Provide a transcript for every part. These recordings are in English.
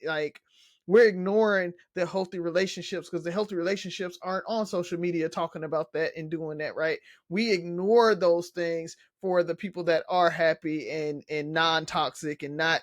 like we're ignoring the healthy relationships because the healthy relationships aren't on social media talking about that and doing that, right? We ignore those things for the people that are happy and non-toxic and not,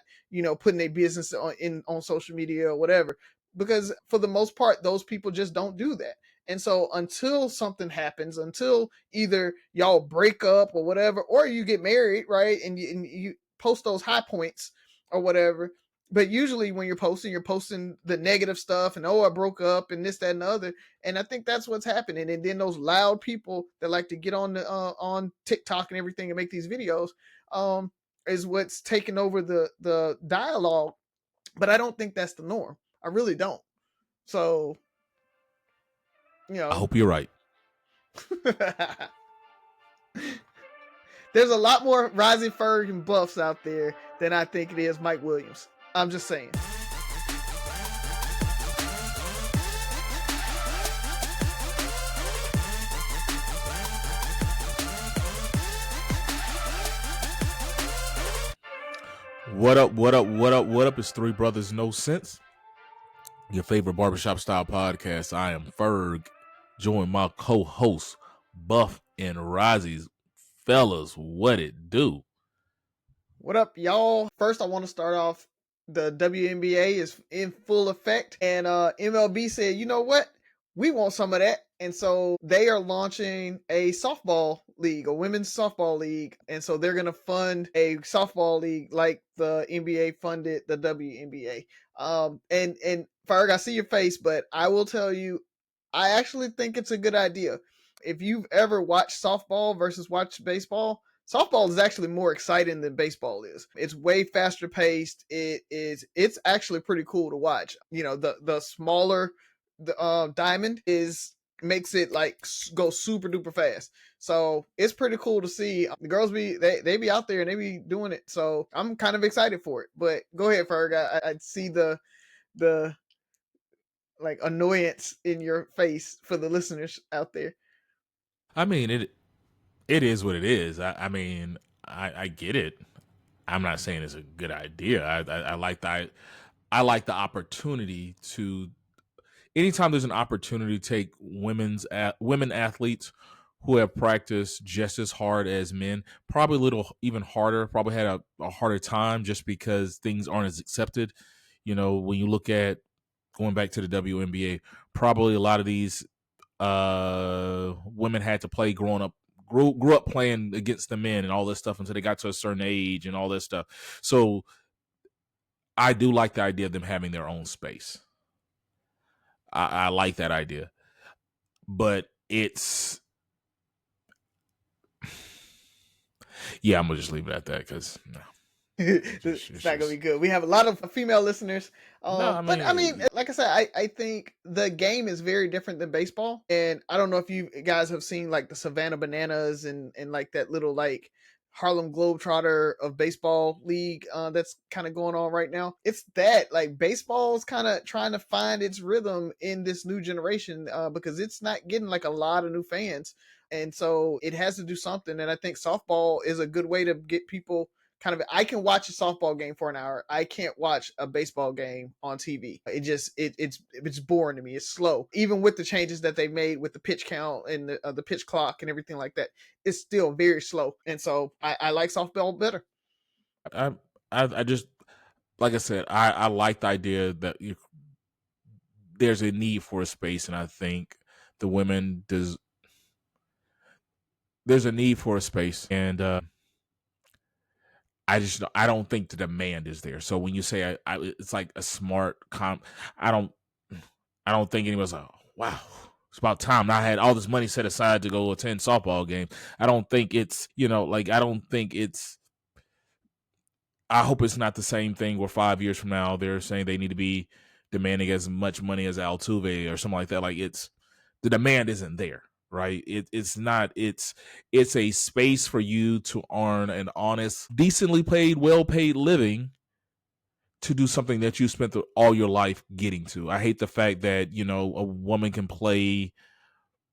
putting their business on social media or whatever. Because for the most part, those people just don't do that. And so until something happens, until either y'all break up or whatever, or you get married, right? And you post those high points or whatever, but usually when you're posting the negative stuff and, oh, I broke up and this, that, and the other. And I think that's what's happening. And then those loud people that like to get on TikTok and everything and make these videos, is what's taking over the dialogue. But I don't think that's the norm. I really don't. So, I hope you're right. There's a lot more Rising Ferg and buffs out there than I think it is Mike Williams. I'm just saying. What up, what up, what up, what up? It's Three Brothers No Sense, your favorite barbershop style podcast. I am Ferg, join my co-host Buff and Rozzy's. Fellas, what it do? What up, y'all? First, I want to start off. The WNBA is in full effect, and MLB said, you know what? We want some of that. And so they are launching a softball league, a women's softball league. And so they're going to fund a softball league like the NBA funded the WNBA. And Ferg, I see your face, but I will tell you, I actually think it's a good idea. If you've ever watched softball versus watched baseball, softball is actually more exciting than baseball is. It's way faster paced. It's actually pretty cool to watch. The smaller the diamond makes it like go super duper fast. So it's pretty cool to see. The girls they be out there and they be doing it. So I'm kind of excited for it. But go ahead, Ferg. I see the like annoyance in your face for the listeners out there. I mean, it is what it is. I mean, I get it. I'm not saying it's a good idea. I like the opportunity to. Anytime there's an opportunity to take women athletes who have practiced just as hard as men, probably a little even harder, probably had a harder time just because things aren't as accepted. When you look at going back to the WNBA, probably a lot of these women had to play growing up, grew up playing against the men and all this stuff until they got to a certain age and all this stuff. So I do like the idea of them having their own space. I like that idea, but it's I'm gonna just leave it at that because it's not gonna be good. We have a lot of female listeners, but I mean, like I said, I think the game is very different than baseball, and I don't know if you guys have seen like the Savannah Bananas and like that little like Harlem Globetrotter of baseball league that's kind of going on right now. It's that like baseball's kind of trying to find its rhythm in this new generation because it's not getting like a lot of new fans. And so it has to do something. And I think softball is a good way to get people kind of. I can watch a softball game for an hour. I can't watch a baseball game on TV. It's boring to me. It's slow. Even with the changes that they made with the pitch count and the pitch clock and everything like that, it's still very slow. And so I like softball better. I just, like I said, I like the idea that there's a need for a space, and I think the women there's a need for a space, and I don't think the demand is there. So when you say it's like a smart I don't think anyone's like, wow, it's about time. Now I had all this money set aside to go attend softball games. I don't think it's, I don't think it's. I hope it's not the same thing where 5 years from now they're saying they need to be demanding as much money as Altuve or something like that. Like the demand isn't there. Right. It's not, it's a space for you to earn an honest, decently paid, well paid living to do something that you spent all your life getting to. I hate the fact that, a woman can play,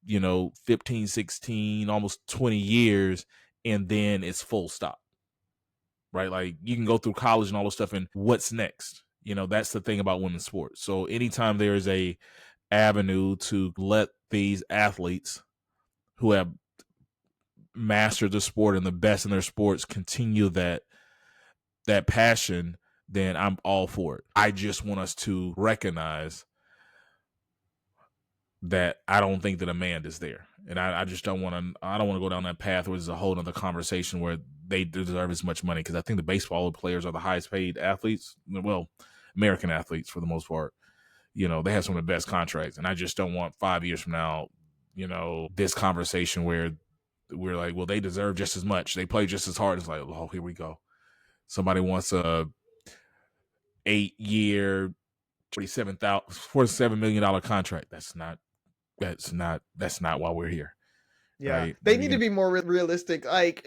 15, 16, almost 20 years, and then it's full stop. Right. Like you can go through college and all this stuff. And what's next? That's the thing about women's sports. So anytime there is a avenue to let these athletes who have mastered the sport and the best in their sports continue that passion, then I'm all for it. I just want us to recognize that I don't think the demand is there. And I just don't want to, I don't want to go down that path where there's a whole other conversation where they deserve as much money. Because I think the baseball players are the highest paid athletes. Well, American athletes for the most part. They have some of the best contracts. And I just don't want 5 years from now, this conversation where we're like, well, they deserve just as much. They play just as hard. It's like, oh, here we go. Somebody wants a 8-year, $47 million contract. That's not why we're here. Yeah, right? They need to be more realistic. Like,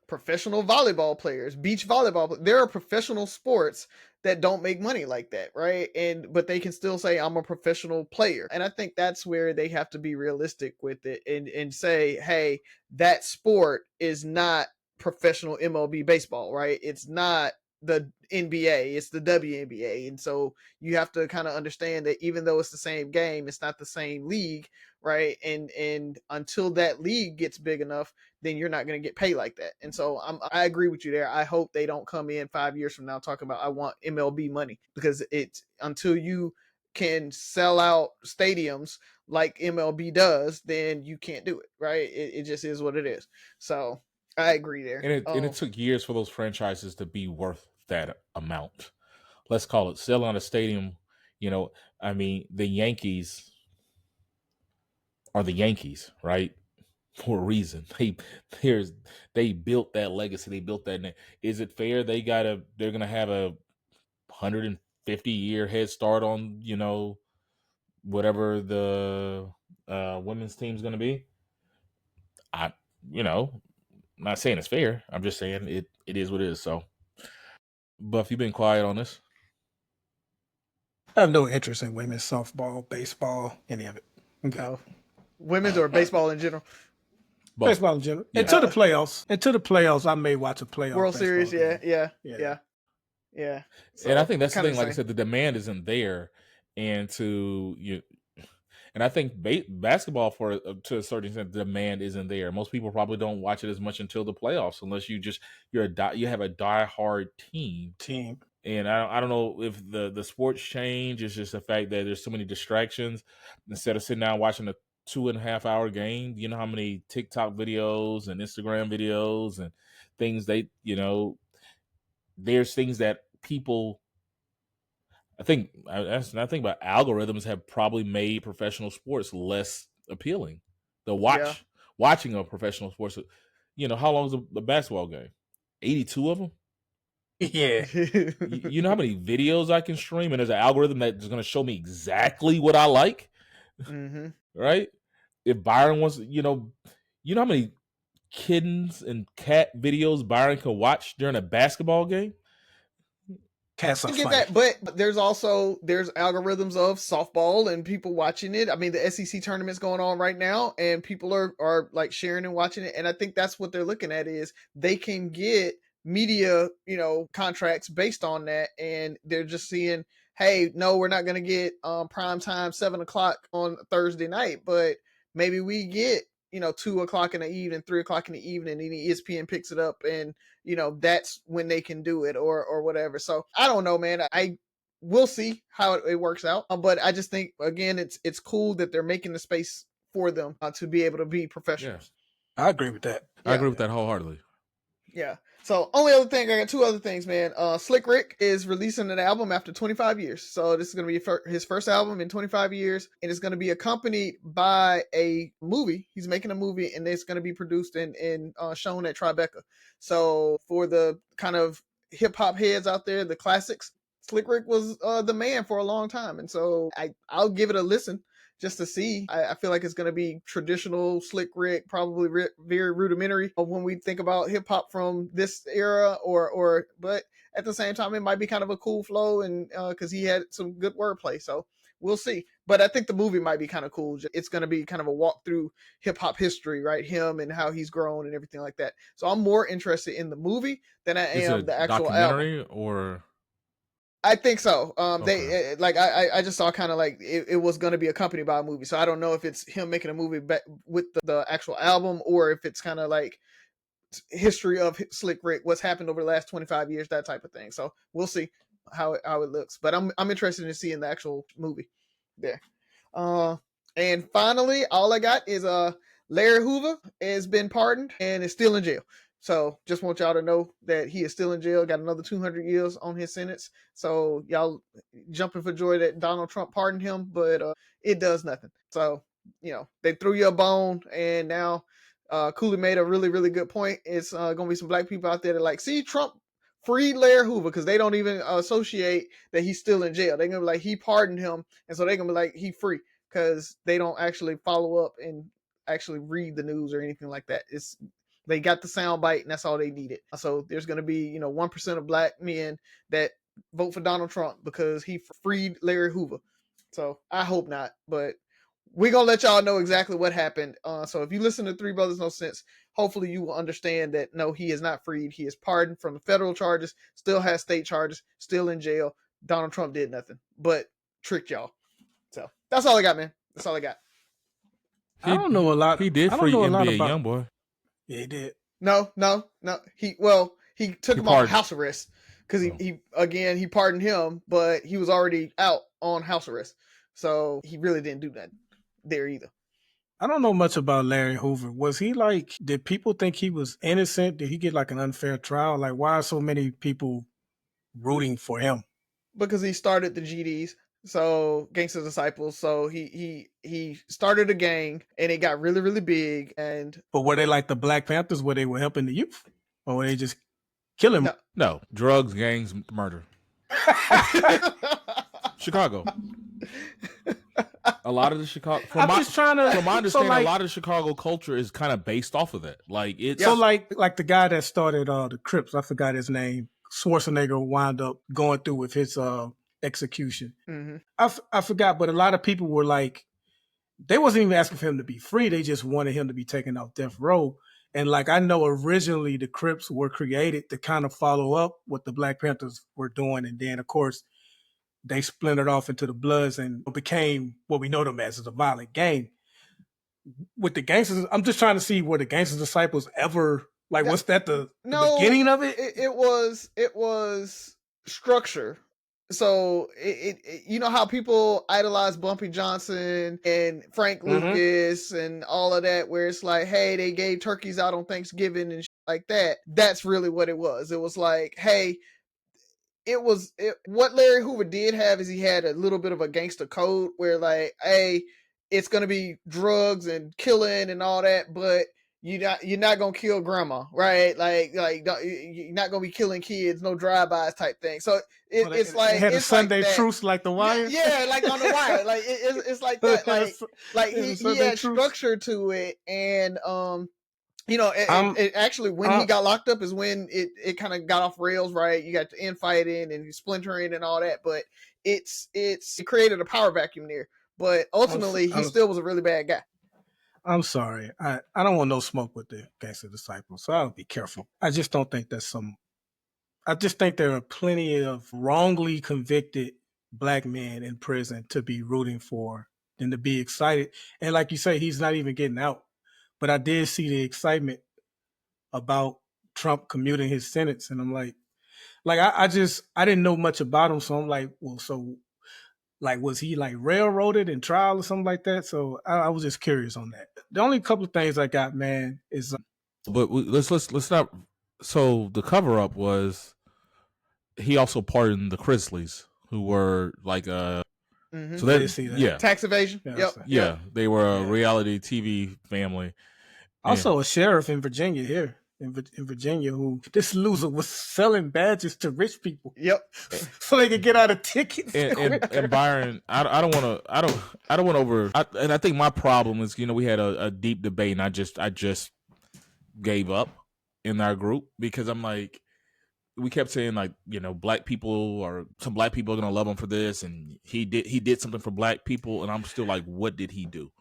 professional volleyball players, beach volleyball. There are professional sports that don't make money like that, right? But they can still say I'm a professional player. And I think that's where they have to be realistic with it and say, hey, that sport is not professional MLB baseball, right? It's not the NBA, it's the WNBA. And so you have to kind of understand that even though it's the same game, it's not the same league, right? And until that league gets big enough, then you're not going to get paid like that. And so I agree with you there. I hope they don't come in 5 years from now talking about I want MLB money, because it's until you can sell out stadiums like MLB does, then you can't do it, right? It just is what it is. So I agree there. And it took years for those franchises to be worth that amount. Let's call it selling a stadium. The Yankees are the Yankees, right? For a reason. They built that legacy. They built that name. Is it fair? They're gonna have a 150-year head start on whatever the women's team's gonna be. I'm not saying it's fair. I'm just saying it is what it is. So, Buff, you've been quiet on this. I have no interest in women's softball, baseball, any of it. Okay. No. Women's or baseball in general? Both. Baseball in general. Yeah. Until the playoffs, I may watch a playoff. World Series, yeah. So, and I think that's the thing. Like I said, the demand isn't there, and I think basketball, to a certain extent, the demand isn't there. Most people probably don't watch it as much until the playoffs, unless you have a diehard team. And I don't know if the sports change. It's just the fact that there's so many distractions. Instead of sitting down watching a 2.5-hour game, you know how many TikTok videos and Instagram videos and things there's things that people, I think about algorithms have probably made professional sports less appealing. Watching a professional sports, how long is a basketball game? 82 of them? Yeah. You know how many videos I can stream, and there's an algorithm that's going to show me exactly what I like. Mm-hmm. Right? If Byron wants, how many kittens and cat videos Byron can watch during a basketball game? Cats are I get that, but there's algorithms of softball and people watching it. I mean, the SEC tournament's going on right now, and people are like sharing and watching it. And I think that's what they're looking at, is they can get media, contracts based on that, and they're just seeing, hey, no, we're not going to get prime time 7:00 on Thursday night, but maybe we get 2:00 in the evening, 3:00 in the evening, and ESPN picks it up, and that's when they can do it or whatever. So I don't know, man. We'll see how it works out. But I just think, again, it's cool that they're making the space for them to be able to be professionals. Yeah. I agree with that. I agree with that wholeheartedly. Yeah. So only other thing, I got two other things, man. Slick Rick is releasing an album after 25 years. So this is going to be his first album in 25 years. And it's going to be accompanied by a movie. He's making a movie, and it's going to be produced and shown at Tribeca. So for the kind of hip hop heads out there, the classics, Slick Rick was the man for a long time. And so I'll give it a listen just to see. I feel like it's going to be traditional Slick Rick, probably very rudimentary of when we think about hip hop from this era, but at the same time, it might be kind of a cool flow, and because he had some good wordplay. So we'll see. But I think the movie might be kind of cool. It's going to be kind of a walk through hip hop history, right? Him and how he's grown and everything like that. So I'm more interested in the movie than I am the actual documentary album. Or I think so. Okay. They like I just saw kind of like it was going to be accompanied by a movie, so I don't know if it's him making a movie with the actual album or if it's kind of like history of Slick Rick, what's happened over the last 25 years, that type of thing. So we'll see how it looks. But I'm interested in seeing the actual movie there. And finally, all I got is Larry Hoover has been pardoned and is still in jail. So just want y'all to know that he is still in jail, got another 200 years on his sentence. So y'all jumping for joy that Donald Trump pardoned him, but it does nothing. So, they threw you a bone, and now Cooley made a really, really good point. It's going to be some black people out there that like, see, Trump freed Larry Hoover, because they don't even associate that he's still in jail. They're going to be like, he pardoned him, and so they're going to be like, he free, because they don't actually follow up and actually read the news or anything like that. They got the sound bite, and that's all they needed. So there's going to be 1% of black men that vote for Donald Trump because he freed Larry Hoover. So I hope not, but we're going to let y'all know exactly what happened. So if you listen to Three Brothers No Sense, hopefully you will understand that no, he is not freed. He is pardoned from the federal charges, still has state charges, still in jail. Donald Trump did nothing but tricked y'all. So that's all I got, man. That's all I got. I don't know a lot. He did I don't free know a lot NBA about YoungBoy. Yeah, he did. No. He took him off house arrest because he pardoned him, but he was already out on house arrest. So he really didn't do that there either. I don't know much about Larry Hoover. Was he like, did people think he was innocent? Did he get like an unfair trial? Like, why are so many people rooting for him? Because he started the GDs. So Gangster Disciples. So he started a gang and it got really, really big. But were they like the Black Panthers where they were helping the youth? Or were they just killing them? No. Drugs, gangs, murder. Chicago. A lot of the Chicago from my understanding, a lot of the Chicago culture is kind of based off of that. Like it's so like the guy that started the Crips, I forgot his name. Schwarzenegger wound up going through with his execution. Mm-hmm. I forgot, but a lot of people were like, they wasn't even asking for him to be free. They just wanted him to be taken off death row. And like, I know originally the Crips were created to kind of follow up what the Black Panthers were doing. And then of course they splintered off into the Bloods and became what we know them as a violent gang. With the Gangsters, I'm just trying to see were the Gangster Disciples ever like, was that the beginning of it? It was structure. So it how people idolize Bumpy Johnson and Frank Lucas and all of that, where it's like, hey, they gave turkeys out on Thanksgiving and shit like that. That's really what it was. It was like, hey, what Larry Hoover did have is he had a little bit of a gangster code where like, hey, it's gonna be drugs and killing and all that, but you're not gonna kill grandma, right? Like you're not gonna be killing kids, no drive-bys type thing. So it's like it had it's a Sunday like truce like The Wire. Yeah, like on The Wire. Like it's like that. Like he had structure to it, and it actually when he got locked up is when it kind of got off rails, right? You got the infighting and splintering and all that, but it created a power vacuum there. But ultimately, he still was a really bad guy. I'm sorry. I don't want no smoke with the Gangster Disciples, so I'll be careful. I just don't think I just think there are plenty of wrongly convicted black men in prison to be rooting for and to be excited. And like you say, he's not even getting out. But I did see the excitement about Trump commuting his sentence. And I'm like I didn't know much about him. So I'm like, well, so like, was he like railroaded in trial or something like that? So I was just curious on that. The only couple of things I got, man, is. But let's not. So the cover up was he also pardoned the Grizzlies, who were like Mm-hmm. So that. Tax evasion. Yeah, they were a reality TV family. Also, a sheriff in Virginia here. In Virginia, who this loser was selling badges to rich people. Yep. So they could get out of tickets. And Byron, I don't want to over. And I think my problem is, we had a deep debate, and I just gave up in our group because I'm like, we kept saying like, black people or some black people are gonna love him for this, and he did something for black people, and I'm still like, what did he do?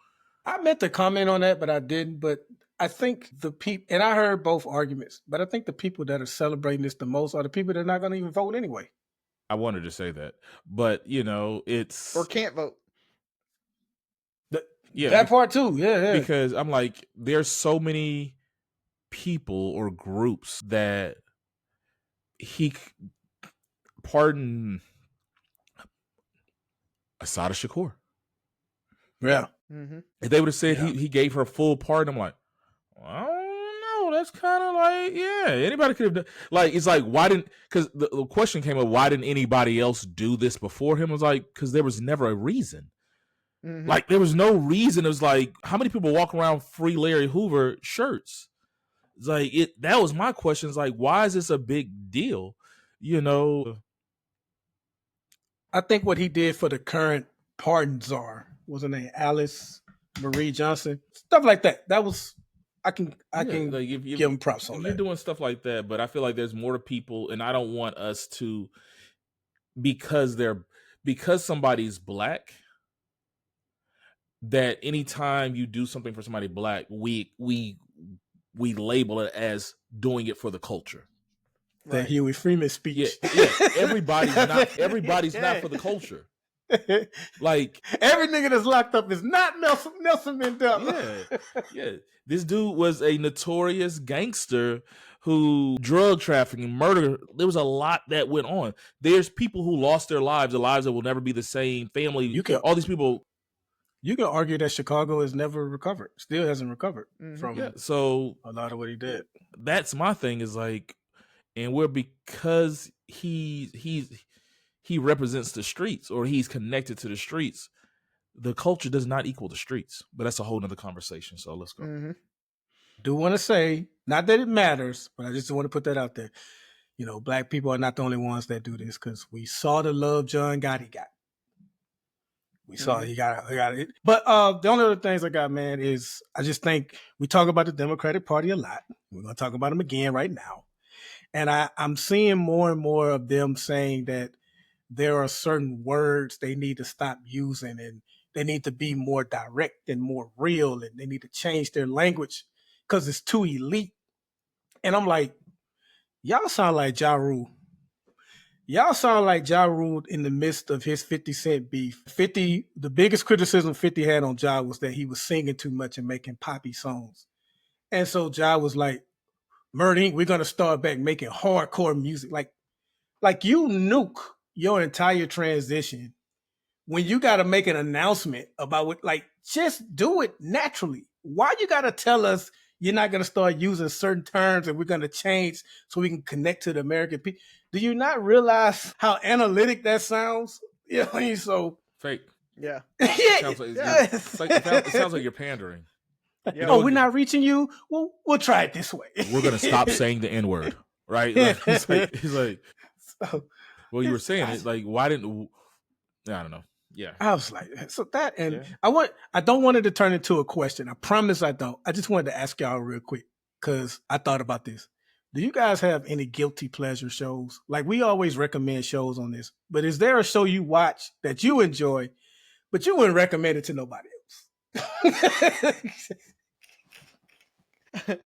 I meant to comment on that, but I didn't. But I think the people, and I heard both arguments, but I think the people that are celebrating this the most are the people that are not going to even vote anyway. I wanted to say that, but it's or can't vote. yeah, that part too. Yeah. because I'm like, there's so many people or groups that pardon Asada Shakur. Yeah. Mm-hmm. If they would have said Yeah. he gave her full pardon, I'm like, I don't know. That's kind of like, yeah, anybody could have done. Like, it's like, why didn't? Because the question came up, why didn't anybody else do this before him? I was like, because there was never a reason. Mm-hmm. Like, there was no reason. It was like, how many people walk around Free Larry Hoover shirts? It's like that was my question. It's like, why is this a big deal? I think what he did for the current pardon czar, wasn't it Alice Marie Johnson? Stuff like that. That was I can like if give him props on you're that. doing stuff like that, but I feel like there's more to people, and I don't want us to because somebody's black, that anytime you do something for somebody black, we label it as doing it for the culture. The Right. Huey Freeman speech. Yeah. Everybody's not for the culture. Like, every nigga that's locked up is not Nelson Mandela. yeah. This dude was a notorious gangster who drug trafficking, murder. There was a lot that went on. There's people who lost their lives, the lives that will never be the same. Family, all these people. You can argue that Chicago has never recovered, still hasn't recovered from so a lot of what he did. That's my thing, is like, and because he represents the streets, or he's connected to the streets, the culture does not equal the streets. But that's a whole nother conversation. So let's go. Mm-hmm. Do want to say, not that it matters, but I just want to put that out there. Black people are not the only ones that do this, because we saw the love John Gotti got. We saw he got it. But the only other things I got, man, is I just think we talk about the Democratic Party a lot. We're going to talk about them again right now. And I'm seeing more and more of them saying that there are certain words they need to stop using, and they need to be more direct and more real, and they need to change their language because it's too elite. And I'm like, y'all sound like Ja Rule. Y'all sound like Ja Rule in the midst of his 50 Cent beef. 50, the biggest criticism 50 had on Ja was that he was singing too much and making poppy songs. And so Ja was like, Murder Inc., we're going to start back making hardcore music. Like you nuke your entire transition when you got to make an announcement about what, like, just do it naturally. Why you got to tell us you're not going to start using certain terms and we're going to change so we can connect to the American people? Do you not realize how analytic that sounds? You know what I mean? So fake. Yeah. It sounds like you're pandering. Yeah. We're not reaching you? Well, we'll try it this way. We're going to stop saying the N-word, right? Like, he's like, so, well, you were saying it. Like, why didn't? I don't know. Yeah, I was like, so that, and I don't want it to turn into a question. I promise I don't. I just wanted to ask y'all real quick because I thought about this. Do you guys have any guilty pleasure shows? Like, we always recommend shows on this, but is there a show you watch that you enjoy, but you wouldn't recommend it to nobody else?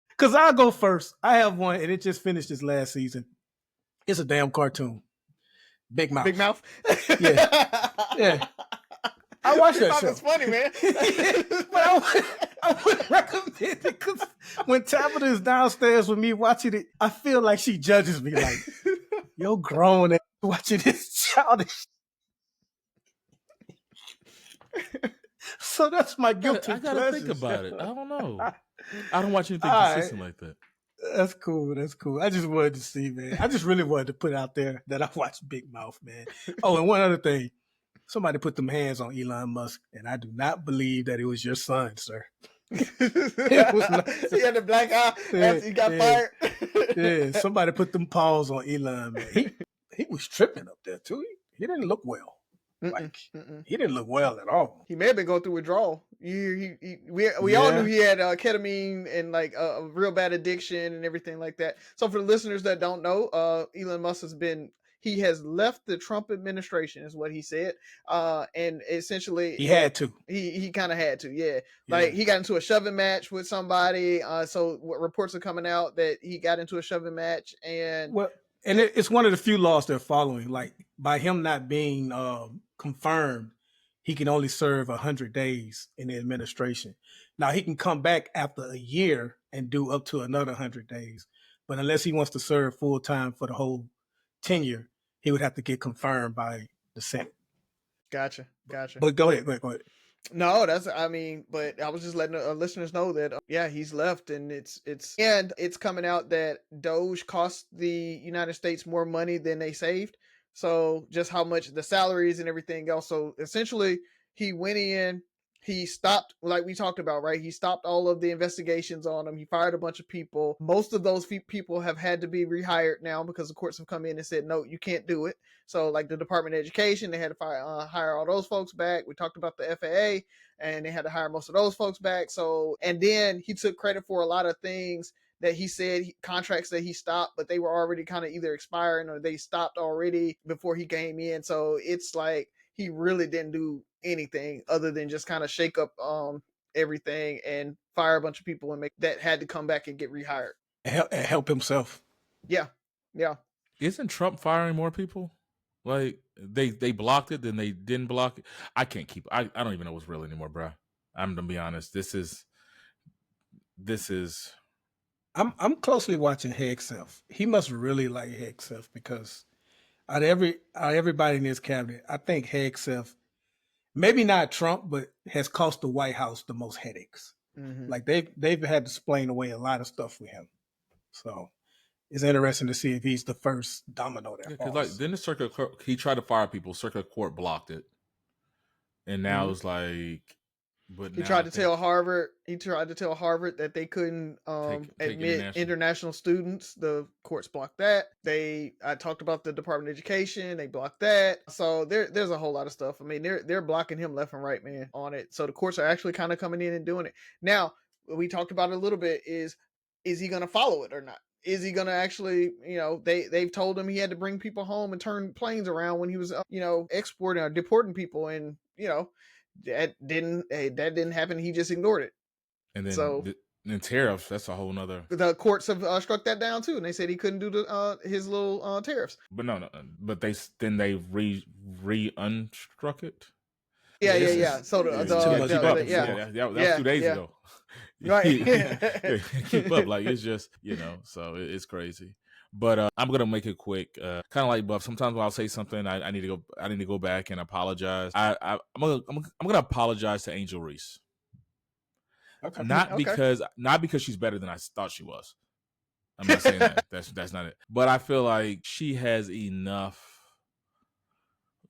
Because I'll go first. I have one, and it just finished this last season. It's a damn cartoon. Big Mouth. Big Mouth? Yeah. I watched that show. It's funny, man. But I wouldn't recommend it because when Tabitha is downstairs with me watching it, I feel like she judges me like, you're grown and watching this childish. So that's my guilty I gotta think about it. I don't know. I don't watch anything consistent like that. That's cool. That's cool. I just wanted to see, man. I just really wanted to put out there that I watched Big Mouth, man. Oh, and one other thing. Somebody put them hands on Elon Musk, and I do not believe that it was your son, sir. It was not. He had the black eye after he got fired. Yeah, somebody put them paws on Elon, man. He was tripping up there, too. He didn't look well. He didn't look well at all. He may have been going through withdrawal. We all knew he had ketamine and like a real bad addiction and everything like that. So for the listeners that don't know, Elon Musk has left the Trump administration, is what he said. And essentially he had to. He kind of had to, yeah. Like he got into a shoving match with somebody. So what reports are coming out that he got into a shoving match and And it's one of the few laws they're following. Like by him not being confirmed, he can only serve 100 days in the administration. Now he can come back after a year and do up to another 100 days, but unless he wants to serve full time for the whole tenure, he would have to get confirmed by the Senate. Gotcha. But go ahead. No, but I was just letting the listeners know that he's left, and it's coming out that Doge cost the United States more money than they saved. So just how much the salaries and everything else. So essentially, he went in, he stopped, like we talked about, right? He stopped all of the investigations on him. He fired a bunch of people. Most of those people have had to be rehired now because the courts have come in and said, no, you can't do it. So like the Department of Education, they had to hire all those folks back. We talked about the FAA, and they had to hire most of those folks back. So, and then he took credit for a lot of things that he said, contracts that he stopped, but they were already kind of either expiring or they stopped already before he came in. So it's like he really didn't do anything other than just kind of shake up everything and fire a bunch of people and make that had to come back and get rehired. Help himself. Yeah. Isn't Trump firing more people? Like they blocked it, then they didn't block it. I can't keep. I don't even know what's real anymore, bro. I'm gonna be honest. This is. I'm closely watching Hegseth. He must really like Hegseth because out of everybody in his cabinet, I think Hegseth, maybe not Trump, but has cost the White House the most headaches. Mm-hmm. Like they've had to explain away a lot of stuff with him. So it's interesting to see if he's the first domino that falls. Like then the circuit court, he tried to fire people. Circuit court blocked it, and now it's like. But he tried to tell Harvard. He tried to tell Harvard that they couldn't admit international students. The courts blocked that. I talked about the Department of Education. They blocked that. So there's a whole lot of stuff. I mean, they're blocking him left and right, man, on it. So the courts are actually kind of coming in and doing it. Now, we talked about it a little bit. Is he going to follow it or not? Is he going to actually, they've told him he had to bring people home and turn planes around when he was, exporting or deporting people, and that didn't happen. He just ignored it. And then then tariffs, that's a whole nother. The courts have struck that down too, and they said he couldn't do his little tariffs. But no, but they unstruck it. Yeah. So that was 2 days ago. Right. Keep up, like it's just so it's crazy. But I'm gonna make it quick, kind of like Buff. Sometimes when I'll say something, I need to go back and apologize. I'm gonna apologize to Angel Reese. Okay. Not because she's better than I thought she was. I'm not saying that. That's not it. But I feel like she has enough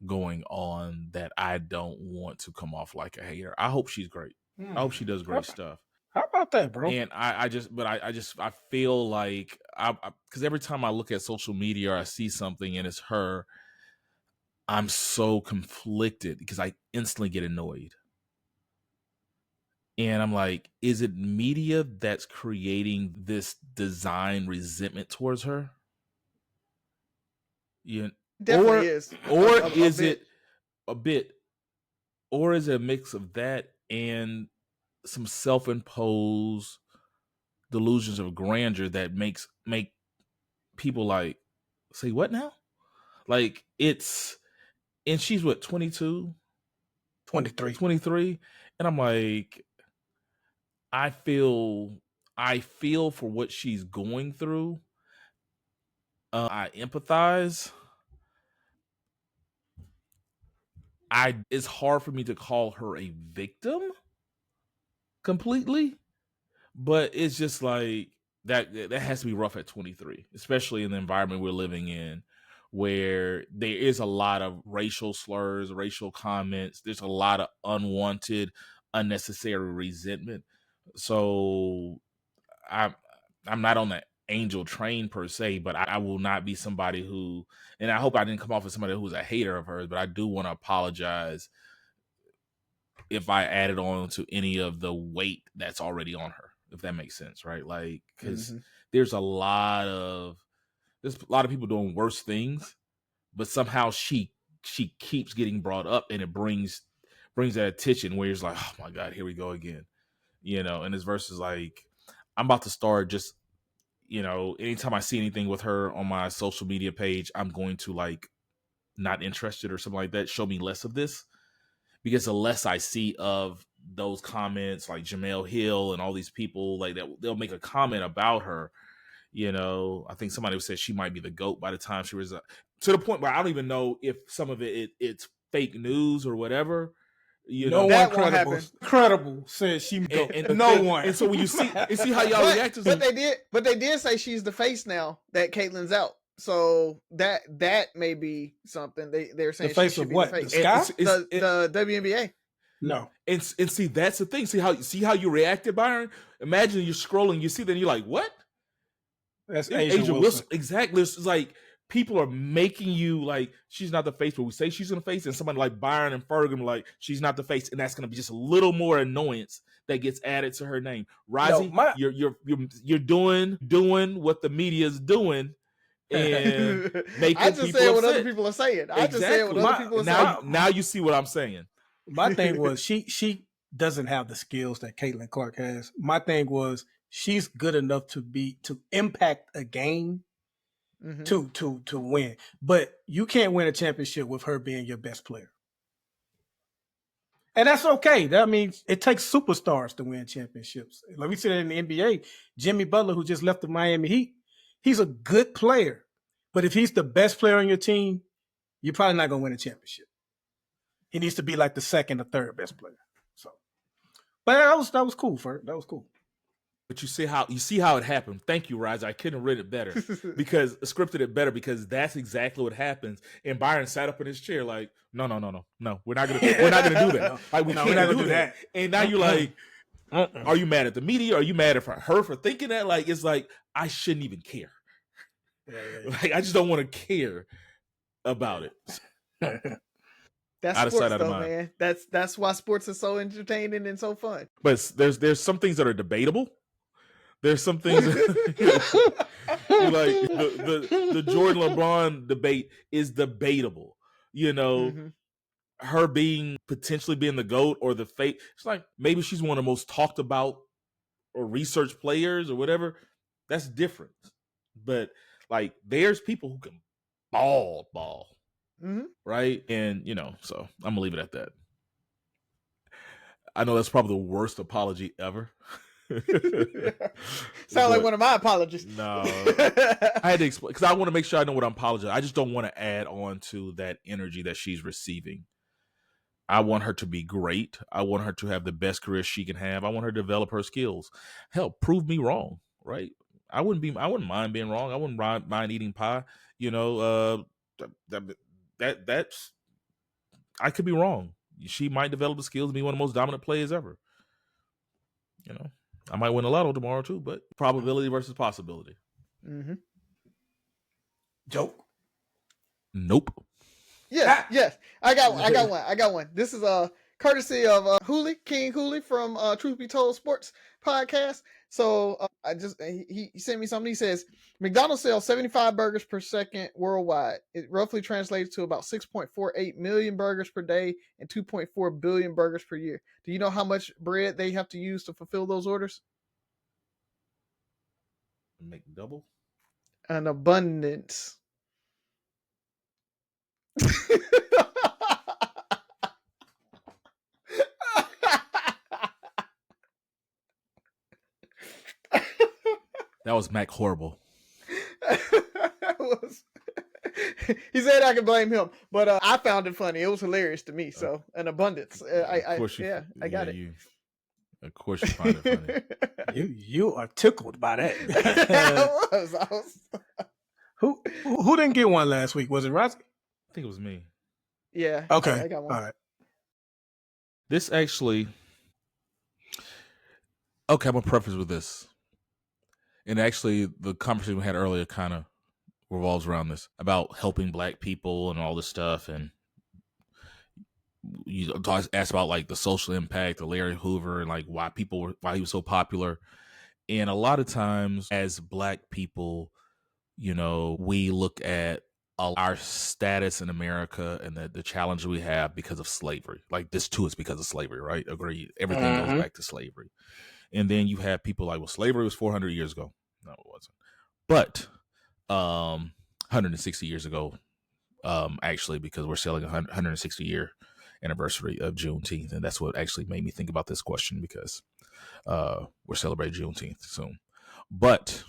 going on that I don't want to come off like a hater. I hope she's great. I hope she does great stuff. How about that, bro? And I feel like because every time I look at social media or I see something and it's her, I'm so conflicted because I instantly get annoyed. And I'm like, is it media that's creating this design resentment towards her? Definitely is. Or is it a bit? Or is it a mix of that and some self-imposed delusions of grandeur that make people like say what now? Like it's, and she's what, 22, 23, and I'm like, I feel for what she's going through. I empathize. It's hard for me to call her a victim completely, but it's just like that has to be rough at 23, especially in the environment we're living in, where there is a lot of racial slurs, racial comments. There's a lot of unwanted, unnecessary resentment. So I'm not on the Angel train per se, but I will not be somebody who, and I hope I didn't come off as somebody who's a hater of hers, but I do want to apologize if I added on to any of the weight that's already on her, if that makes sense, right? Like, because there's a lot of people doing worse things, but somehow she keeps getting brought up, and it brings that attention where it's like, oh my God, here we go again, and this verse is like, I'm about to start just, anytime I see anything with her on my social media page, I'm going to like not interested or something like that. Show me less of this, because the less I see of those comments, like Jamel Hill and all these people like that, they'll make a comment about her. I think somebody said she might be the GOAT by the time she was to the point where I don't even know if some of it's fake news or whatever. No one credible says she GOAT. And no one. And so when you see how y'all react to but they did say she's the face now that Caitlyn's out. So that may be something they're saying. The face she of what? The, the WNBA. No. And see, that's the thing. See how you reacted, Byron? Imagine you're scrolling, you see that, and you're like, what? That's A'ja Wilson. Exactly. It's like people are making you like she's not the face, but we say she's in the face, and somebody like Byron and Ferguson like she's not the face, and that's going to be just a little more annoyance that gets added to her name. Rising, you're doing what the media is doing, and making I just people say upset. what other people are saying. I just say what other people are saying. Now you see what I'm saying. My thing was she doesn't have the skills that Caitlin Clark has. My thing was she's good enough to impact a game to win. But you can't win a championship with her being your best player. And that's okay. That means it takes superstars to win championships. Let me say that in the NBA, Jimmy Butler, who just left the Miami Heat, he's a good player. But if he's the best player on your team, you're probably not going to win a championship. He needs to be like the second or third best player. So, but that was cool, Ferg. That was cool. But you see how it happened. Thank you, Rise. I couldn't have read it better because scripted it better, because that's exactly what happens. And Byron sat up in his chair like, no, we're not gonna do that. Like, we're not gonna do that. And now you're like, are you mad at the media? Are you mad at her for thinking that? Like, it's like I shouldn't even care. Yeah. Like, I just don't want to care about it. That's sports, though, man. That's why sports is so entertaining and so fun. But there's some things that are debatable. There's some things like the Jordan LeBron debate is debatable. Her potentially being the GOAT or the fate. It's like maybe she's one of the most talked about or researched players or whatever. That's different. But like, there's people who can ball. Right? And so I'm gonna leave it at that. I know that's probably the worst apology ever. Sound like one of my apologies. No, I had to explain because I want to make sure I know what I'm apologizing. I just don't want to add on to that energy that she's receiving. I want her to be great. I want her to have the best career she can have. I want her to develop her skills. Hell, prove me wrong, right? I wouldn't mind being wrong. I wouldn't mind eating pie. That's I could be wrong. She might develop the skills to be one of the most dominant players ever. I might win a lotto tomorrow too, but probability versus possibility. Mm-hmm. Joke. Nope. Yes. I got one. This is courtesy of King Hooley from Truth Be Told Sports Podcast. So he sent me something. He says McDonald's sells 75 burgers per second worldwide. It roughly translates to about 6.48 million burgers per day and 2.4 billion burgers per year. Do you know how much bread they have to use to fulfill those orders? Make double? An abundance. That was Mac Horrible. He said I could blame him, but I found it funny. It was hilarious to me. So an abundance. I got it. Of course you find it funny. You are tickled by that. I was. Who didn't get one last week? Was it Roski? I think it was me. Yeah. Okay. I got one. All right. This actually. Okay, I'm gonna preface with this. And actually, the conversation we had earlier kind of revolves around this about helping Black people and all this stuff. And you asked about like the social impact of Larry Hoover and like why he was so popular. And a lot of times, as Black people, we look at our status in America and the challenge we have because of slavery. Like, this too is because of slavery, right? Agreed. Everything goes back to slavery. And then you have people like, well, slavery was 400 years ago. No, it wasn't. But 160 years ago, actually, because we're selling 160 year anniversary of Juneteenth, and that's what actually made me think about this question, because we're celebrating Juneteenth soon. But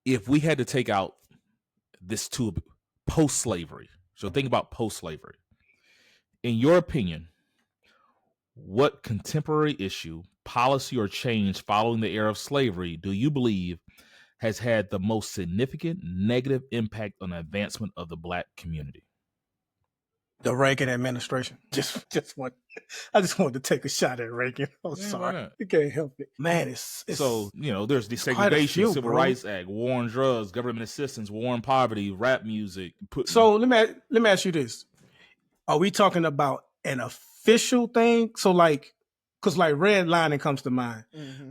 if we had to take out this to post-slavery, so think about post-slavery, in your opinion, what contemporary issue, policy, or change following the era of slavery do you believe has had the most significant negative impact on the advancement of the Black community? The Reagan administration. I just wanted to take a shot at Reagan. I'm Yeah, why sorry. not? You can't help it. Man, it's So, there's it's quite a desegregation, few, Civil bro. Rights Act, war on drugs, government assistance, war on poverty, rap music. So let me ask you this. Are we talking about an official thing? So because redlining comes to mind,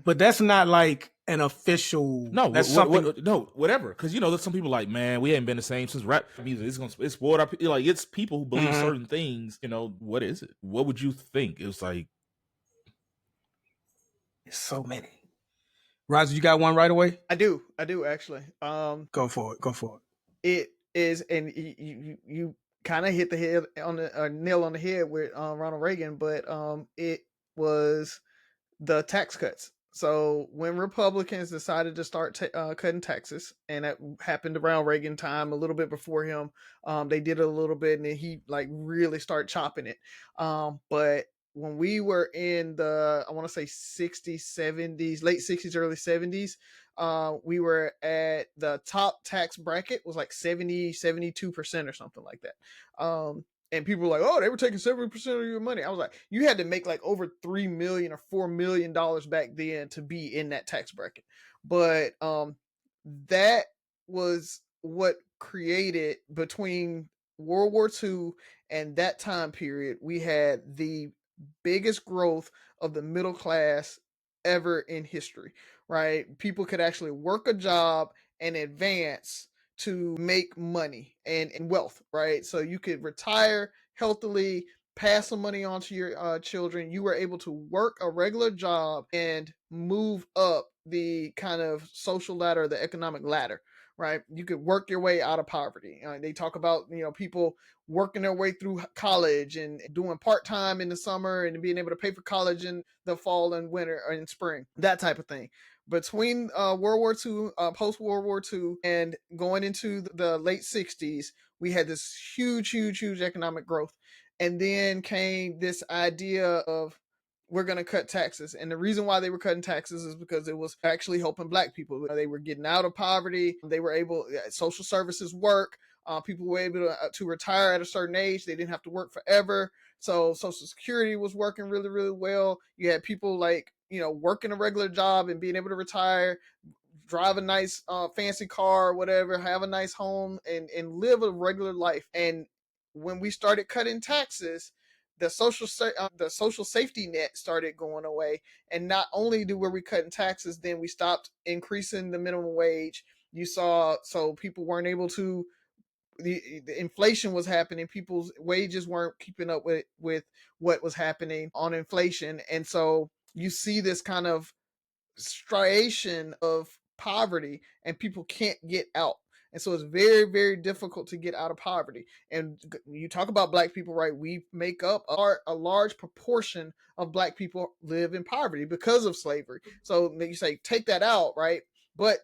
but that's not like an official. No, that's something. No, whatever. Because there's some people like, man, we ain't been the same since rap music. It's spoiled our like. It's people who believe certain things. What is it? What would you think? It was like, it's so many. Roger, you got one right away? I do actually. Go for it. It is, and you kind of hit the head on the nail on the head with Ronald Reagan, but it was the tax cuts. So when Republicans decided to start cutting taxes, and that happened around Reagan time, a little bit before him, they did it a little bit, and then he really started chopping it. But when we were in the, I want to say 60s, 70s, late 60s, early 70s, we were at the top tax bracket was like 70, 72% or something like that. And people were like, oh, they were taking 70% of your money. I was like, you had to make like over $3 million or $4 million back then to be in that tax bracket. But that was what created, between World War II and that time period, we had the biggest growth of the middle class ever in history, right? People could actually work a job and advance to make money and wealth, right? So you could retire healthily, pass some money on to your children. You were able to work a regular job and move up the kind of social ladder, the economic ladder, right? You could work your way out of poverty. They talk about, people working their way through college and doing part-time in the summer and being able to pay for college in the fall and winter or in spring, that type of thing. Between World War II, post World War II, and going into the late 60s, we had this huge economic growth. And then came this idea of, we're going to cut taxes. And the reason why they were cutting taxes is because it was actually helping Black people. They were getting out of poverty. They were able, social services work. People were able to retire at a certain age. They didn't have to work forever. So Social Security was working really, really well. You had people working a regular job and being able to retire, drive a nice fancy car or whatever, have a nice home, and live a regular life. And when we started cutting taxes, the social safety net started going away. And not only were we cutting taxes, then we stopped increasing the minimum wage. You saw, so people weren't able to, the inflation was happening. People's wages weren't keeping up with what was happening on inflation. And so you see this kind of striation of poverty, and people can't get out. And so it's very, very difficult to get out of poverty. And you talk about Black people, right? We make up a large proportion of Black people live in poverty because of slavery. So you say, take that out, right? But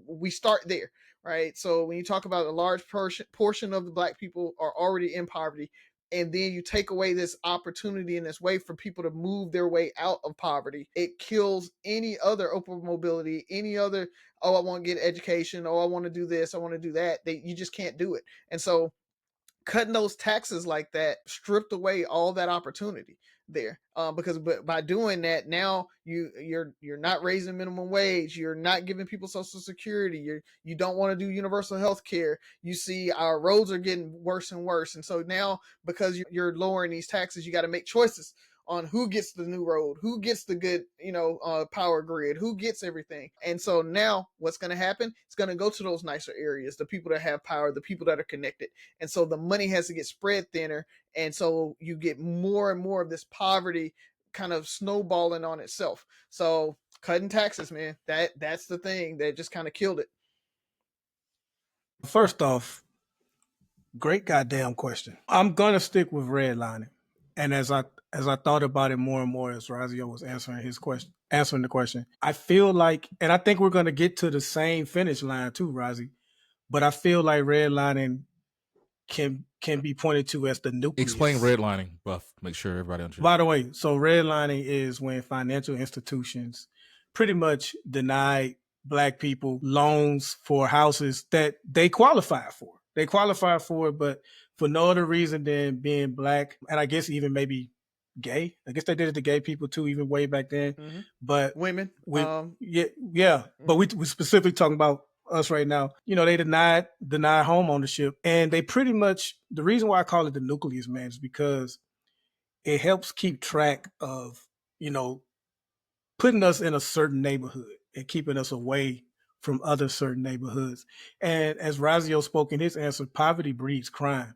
we start there, right? So when you talk about a large portion of the Black people are already in poverty, and then you take away this opportunity and this way for people to move their way out of poverty, it kills any other open mobility, any other, oh, I want to get education, oh, I want to do this, I want to do that. You just can't do it. And so cutting those taxes like that stripped away all that opportunity there, because by doing that, now you're not raising minimum wage, you're not giving people Social Security, you don't want to do universal health care. You see our roads are getting worse and worse, and so now, because you're lowering these taxes, you got to make choices on who gets the new road, who gets the good, power grid, who gets everything. And so now what's going to happen? It's going to go to those nicer areas, the people that have power, the people that are connected. And so the money has to get spread thinner. And so you get more and more of this poverty kind of snowballing on itself. So Cutting taxes, man. That's the thing that just kind of killed it. First off, great goddamn question. I'm gonna stick with redlining. And as I thought about it more and more as Razio was answering the question, I feel like, and I think we're gonna get to the same finish line too, Razi. But I feel like redlining can be pointed to as the nucleus. Explain redlining, Buff. Make sure everybody understands. By the way, so redlining is when financial institutions pretty much deny Black people loans for houses that they qualify for. They qualify for it, but for no other reason than being Black, and I guess even maybe gay. I guess they did it to gay people too, even way back then. Mm-hmm. But women, yeah. But we're specifically talking about us right now. You know, they denied home ownership, and they pretty much, the reason why I call it the nucleus, man, is because it helps keep track of, you know, putting us in a certain neighborhood and keeping us away from other certain neighborhoods. And as Razio spoke in his answer, poverty breeds crime.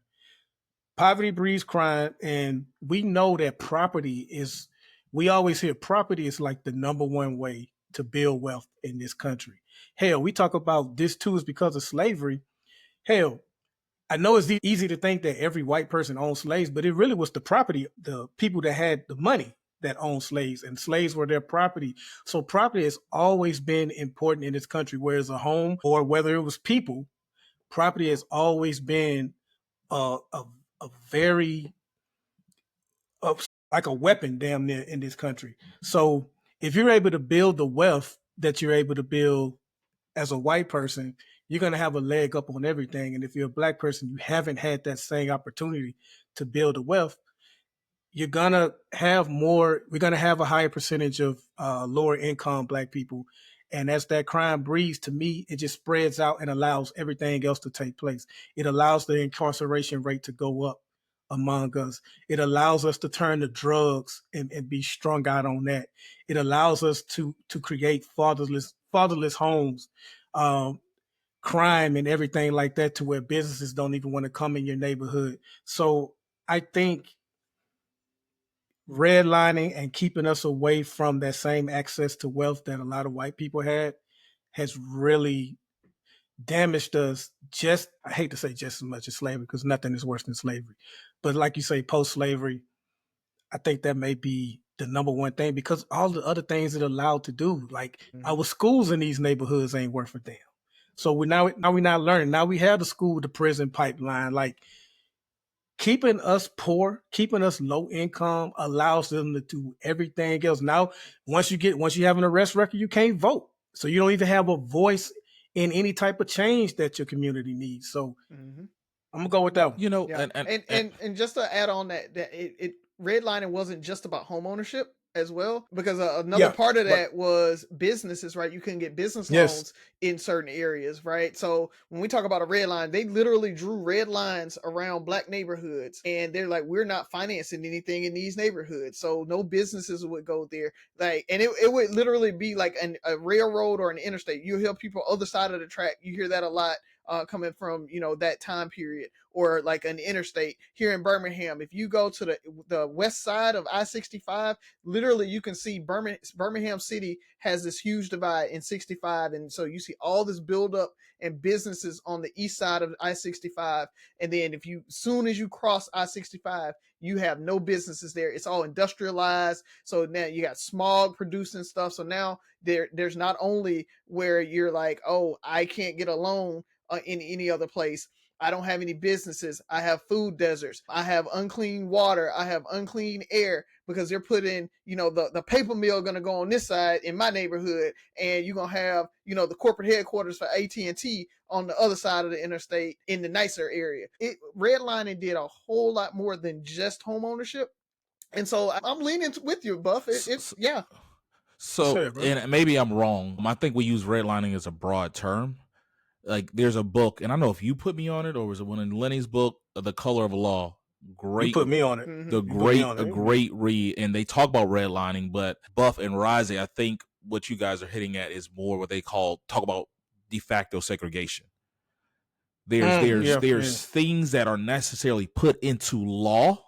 Poverty breeds crime, and we know that we always hear property is like the number one way to build wealth in this country. Hell, we talk about this too is because of slavery. Hell, I know it's easy to think that every white person owned slaves, but it really was the property, the people that had the money that owned slaves, and slaves were their property. So property has always been important in this country, whereas a home or whether it was people, property has always been a very, like a weapon damn near in this country. So if you're able to build the wealth that you're able to build as a white person, you're going to have a leg up on everything. And if you're a Black person, you haven't had that same opportunity to build the wealth, we're going to have a higher percentage of lower income Black people. And as that crime breeds, to me, it just spreads out and allows everything else to take place. It allows the incarceration rate to go up among us. It allows us to turn to drugs and be strung out on that. It allows us to create fatherless homes, crime and everything like that, to where businesses don't even want to come in your neighborhood. So I think redlining and keeping us away from that same access to wealth that a lot of white people had has really damaged us. I hate to say just as much as slavery, because nothing is worse than slavery. But like you say, post-slavery, I think that may be the number one thing, because all the other things it allowed to do, like our schools in these neighborhoods ain't worth a damn. So we're not learning. Now we have the school to prison pipeline. Like, keeping us poor, keeping us low income allows them to do everything else. Now, once you have an arrest record, you can't vote. So you don't even have a voice in any type of change that your community needs. So I'm gonna go with that one. You know, yeah. And just to add on that redlining wasn't just about home ownership as well, because another part of that was businesses, right? You couldn't get business loans in certain areas, right? So when we talk about a red line, they literally drew red lines around Black neighborhoods, and they're like, we're not financing anything in these neighborhoods, so no businesses would go there. Like, and it would literally be like a railroad or an interstate. You hear people other side of the track. You hear that a lot. Coming from, you know, that time period, or like an interstate here in Birmingham. If you go to the west side of I-65, literally you can see Birmingham City has this huge divide in 65, and so you see all this buildup and businesses on the east side of I-65, and then soon as you cross I-65, you have no businesses there. It's all industrialized. So now you got smog producing stuff. So now there's not only where you're like, oh, I can't get a loan in any other place. I don't have any businesses. I have food deserts. I have unclean water. I have unclean air, because they're putting, you know, the paper mill going to go on this side in my neighborhood, and you're going to have, you know, the corporate headquarters for AT&T on the other side of the interstate in the nicer area. Redlining did a whole lot more than just home ownership. And so I'm leaning with you, Buff. Yeah. So, and maybe I'm wrong. I think we use redlining as a broad term. Like, there's a book, and I don't know if you put me on it or was it one in Lenny's book, The Color of Law. Great. You put me on it. A great read. And they talk about redlining, but Buff and Risey, I think what you guys are hitting at is more what they talk about de facto segregation. There's things that are necessarily put into law.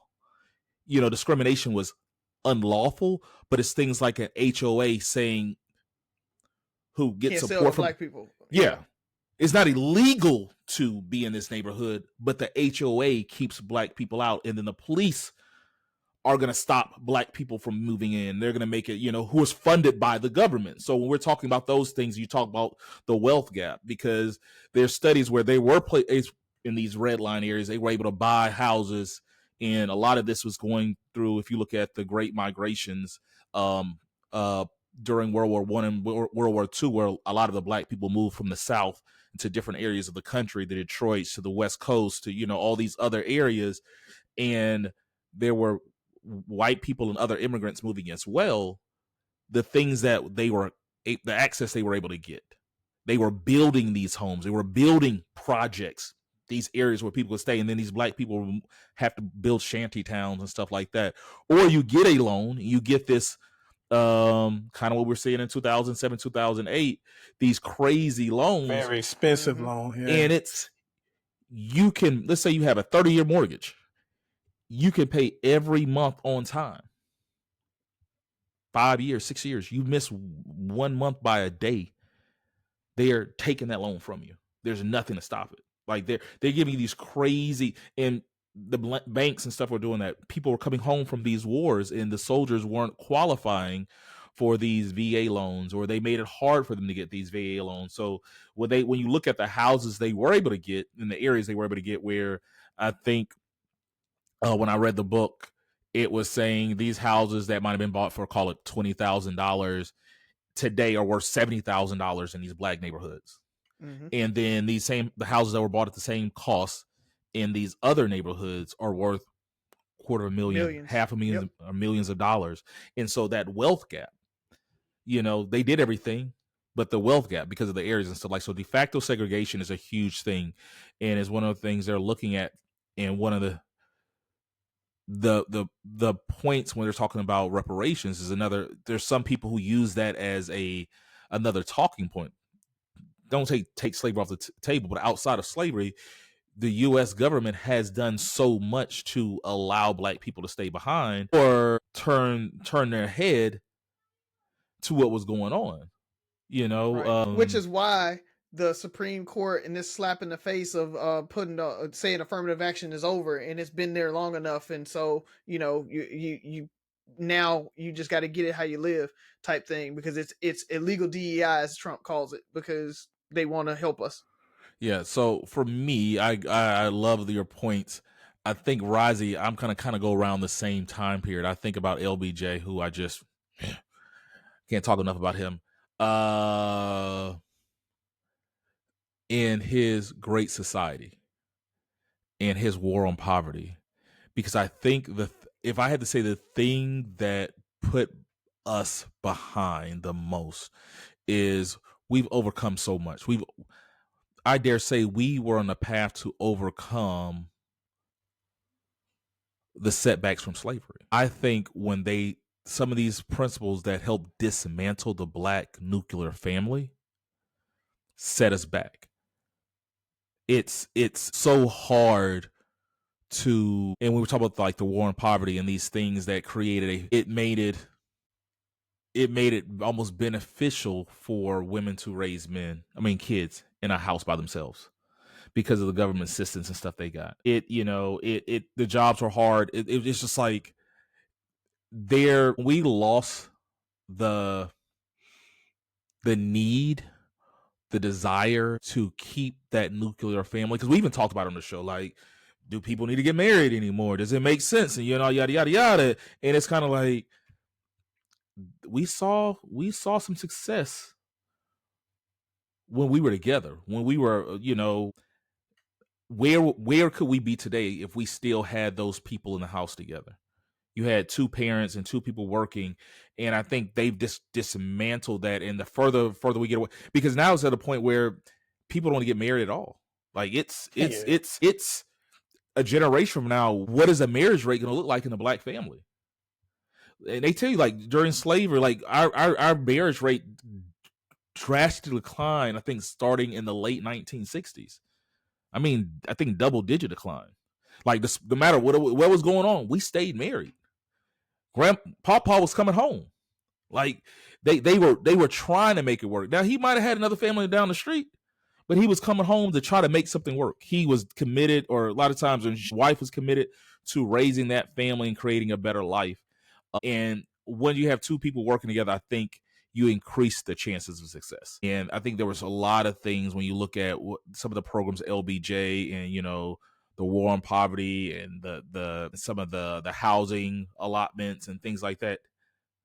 You know, discrimination was unlawful, but it's things like an HOA saying who get Can't sell support to from black people. Yeah. It's not illegal to be in this neighborhood, but the HOA keeps black people out, and then the police are going to stop black people from moving in. They're going to make it, who is funded by the government. So when we're talking about those things, you talk about the wealth gap, because there's studies where they were in these red line areas, they were able to buy houses. And a lot of this was going through, if you look at the great migrations, during World War I and World War II, where a lot of the black people moved from the South to different areas of the country, the Detroit to the West Coast to, all these other areas. And there were white people and other immigrants moving as well. The things that the access they were able to get, they were building these homes, they were building projects, these areas where people could stay. And then these black people have to build shanty towns and stuff like that. Or you get a loan, you get this, kind of what we're seeing in 2007, 2008, these crazy loans, very expensive loan. Yeah. And let's say you have a 30-year mortgage, you can pay every month on time. 5 years, 6 years, you miss 1 month by a day, they're taking that loan from you. There's nothing to stop it. Like they're giving you these crazy, and the banks and stuff were doing that. People were coming home from these wars, and the soldiers weren't qualifying for these VA loans, or they made it hard for them to get these VA loans. So when you look at the houses they were able to get in the areas they were able to get, where I think when I read the book, it was saying these houses that might have been bought for, call it $20,000 today, are worth $70,000 in these black neighborhoods. Mm-hmm. And then the houses that were bought at the same cost in these other neighborhoods are worth $250,000, $500,000, or millions of dollars. And so that wealth gap, they did everything, but the wealth gap, because of the areas and stuff, like, so de facto segregation is a huge thing, and is one of the things they're looking at. And one of the points when they're talking about reparations is there's some people who use that as another talking point. Don't take slavery off the table, but outside of slavery, the U.S. government has done so much to allow black people to stay behind or turn their head to what was going on, Right. Which is why the Supreme Court, and this slap in the face of saying affirmative action is over, and it's been there long enough, and so you now you just got to get it how you live type thing, because it's illegal DEI, as Trump calls it, because they want to help us. Yeah. So for me, I love your points. I think Razi, I'm gonna kind of go around the same time period. I think about LBJ, who I just can't talk enough about him. In his Great Society and his war on poverty, because I think if I had to say the thing that put us behind the most is we've overcome so much. I dare say we were on the path to overcome the setbacks from slavery. I think when some of these principles that help dismantle the black nuclear family set us back. It's so hard and when we talk about like the war on poverty and these things that it made it almost beneficial for women to raise kids in a house by themselves because of the government assistance and stuff they got. The jobs were hard. It's just like we lost the need, the desire to keep that nuclear family, because we even talked about it on the show, like, do people need to get married anymore? Does it make sense? And yada yada yada. And it's kind of like we saw some success when we were together, when we were, where could we be today if we still had those people in the house together? You had two parents and two people working, and I think they've dismantled that. And the further we get away, because now it's at a point where people don't want to get married at all. Like it's a generation from now, what is a marriage rate going to look like in a black family? And they tell you, like, during slavery, like our marriage rate drastically declined, I think, starting in the late 1960s. I think double-digit decline. Like, no matter what was going on, we stayed married. Papa was coming home. Like they were trying to make it work. Now he might have had another family down the street, but he was coming home to try to make something work. He was committed, or a lot of times his wife was committed to raising that family and creating a better life. And when you have two people working together, I think you increase the chances of success. And I think there was a lot of things when you look at some of the programs, LBJ, and the war on poverty, and the some of the housing allotments and things like that.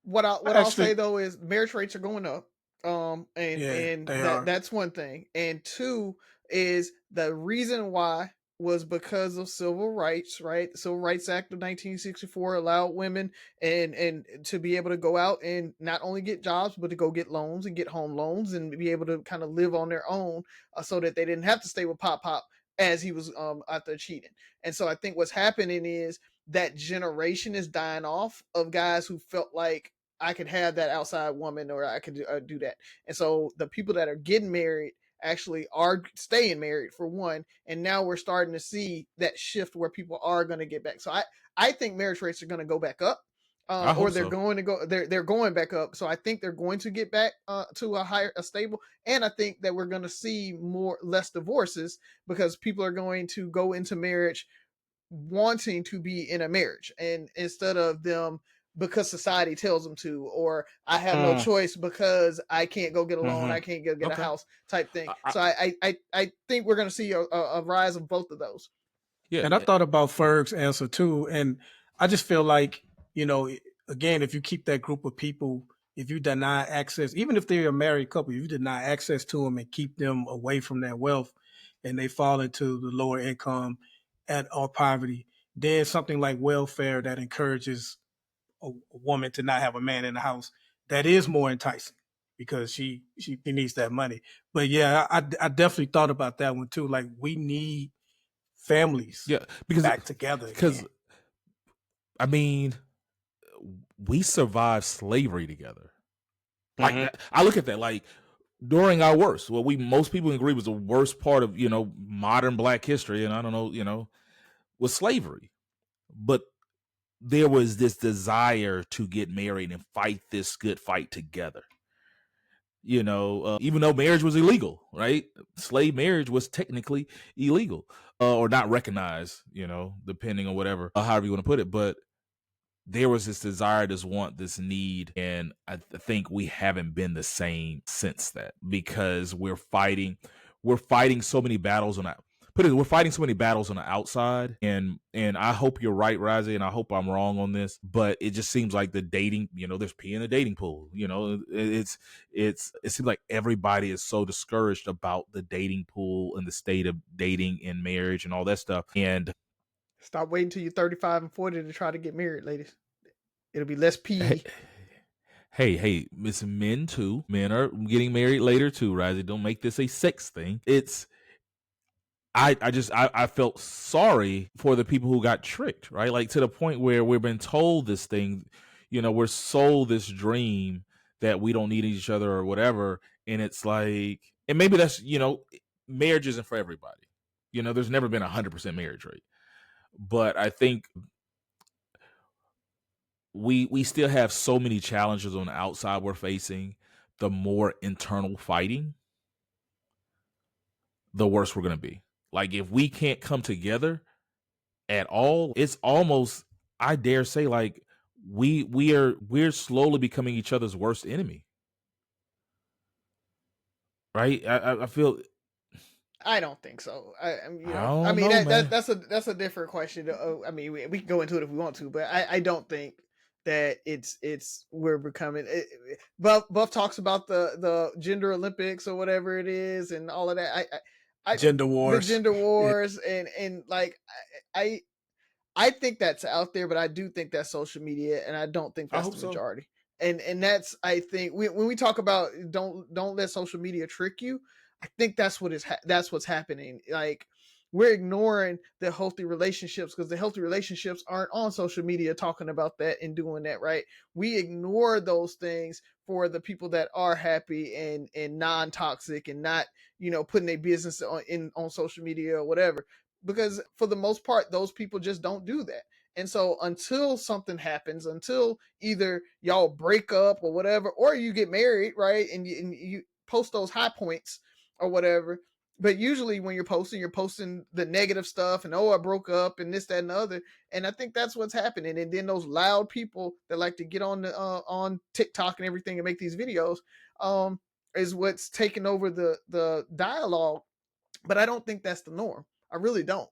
What I'll say though is marriage rates are going up. And that's one thing. And two is the reason why was because of civil rights, right? The Civil Rights Act of 1964 allowed women and to be able to go out and not only get jobs, but to go get loans and get home loans and be able to kind of live on their own, so that they didn't have to stay with Pop as he was out there cheating. And so I think what's happening is that generation is dying off of guys who felt like I could have that outside woman, or I could do that. And so the people that are getting married actually are staying married, for one. And now we're starting to see that shift where people are going to get back. So I think marriage rates are going to go back up. Or they're going to go. They're going back up. So I think they're going to get back to a stable. And I think that we're going to see less divorces, because people are going to go into marriage wanting to be in a marriage, and instead of them because society tells them to, or I have no choice because I can't go get a loan, I can't go get a house type thing. So I think we're going to see a rise of both of those. Yeah, and I thought about Ferg's answer too, and I just feel like, again, if you keep that group of people, if you deny access, even if they're a married couple, if you deny access to them and keep them away from that wealth, and they fall into the lower income or poverty, then something like welfare that encourages a woman to not have a man in the house, that is more enticing, because she needs that money. But yeah, I definitely thought about that one too. Like, we need families back together, because I mean, we survived slavery together. Like, I look at that, like, during our worst, what most people agree was the worst part of modern Black history, and I don't know, was slavery. But there was this desire to get married and fight this good fight together. Even though marriage was illegal, right? Slave marriage was technically illegal, or not recognized, depending on whatever, however you want to put it. But there was this desire, this want, this need. And I think we haven't been the same since that, because we're fighting so many battles we're fighting so many battles on the outside, and I hope you're right, Razi, and I hope I'm wrong on this, but it just seems like the dating, there's pee in the dating pool. It seems like everybody is so discouraged about the dating pool and the state of dating and marriage and all that stuff. And stop waiting till you're 35 and 40 to try to get married, ladies. It'll be less pee. Hey, it's men too. Men are getting married later too, Razi. Don't make this a sex thing. I felt sorry for the people who got tricked, right? Like, to the point where we've been told this thing, we're sold this dream that we don't need each other or whatever. And it's like, and maybe that's, marriage isn't for everybody. There's never been 100% marriage rate. But I think we still have so many challenges on the outside we're facing. The more internal fighting, the worse we're going to be. Like, if we can't come together at all, it's almost, I dare say, like, we're slowly becoming each other's worst enemy. Right? I feel. I don't think so. That's a different question. I mean, we can go into it if we want to, but I don't think that we're becoming. Buff talks about the gender Olympics or whatever it is and all of that. Gender wars, and like I think that's out there, but I do think that's social media, and I don't think that's the majority. So. And that's, I think, when we talk about don't let social media trick you, I think that's what's happening. Like, we're ignoring the healthy relationships, because the healthy relationships aren't on social media talking about that and doing that, right? We ignore those things for the people that are happy and non-toxic and not, putting their business on social media or whatever. Because for the most part, those people just don't do that. And so until something happens, until either y'all break up or whatever, or you get married, right, and you post those high points or whatever. But usually when you're posting the negative stuff and, oh, I broke up and this, that, and the other. And I think that's what's happening. And then those loud people that like to get on TikTok and everything and make these videos is what's taking over the dialogue. But I don't think that's the norm. I really don't.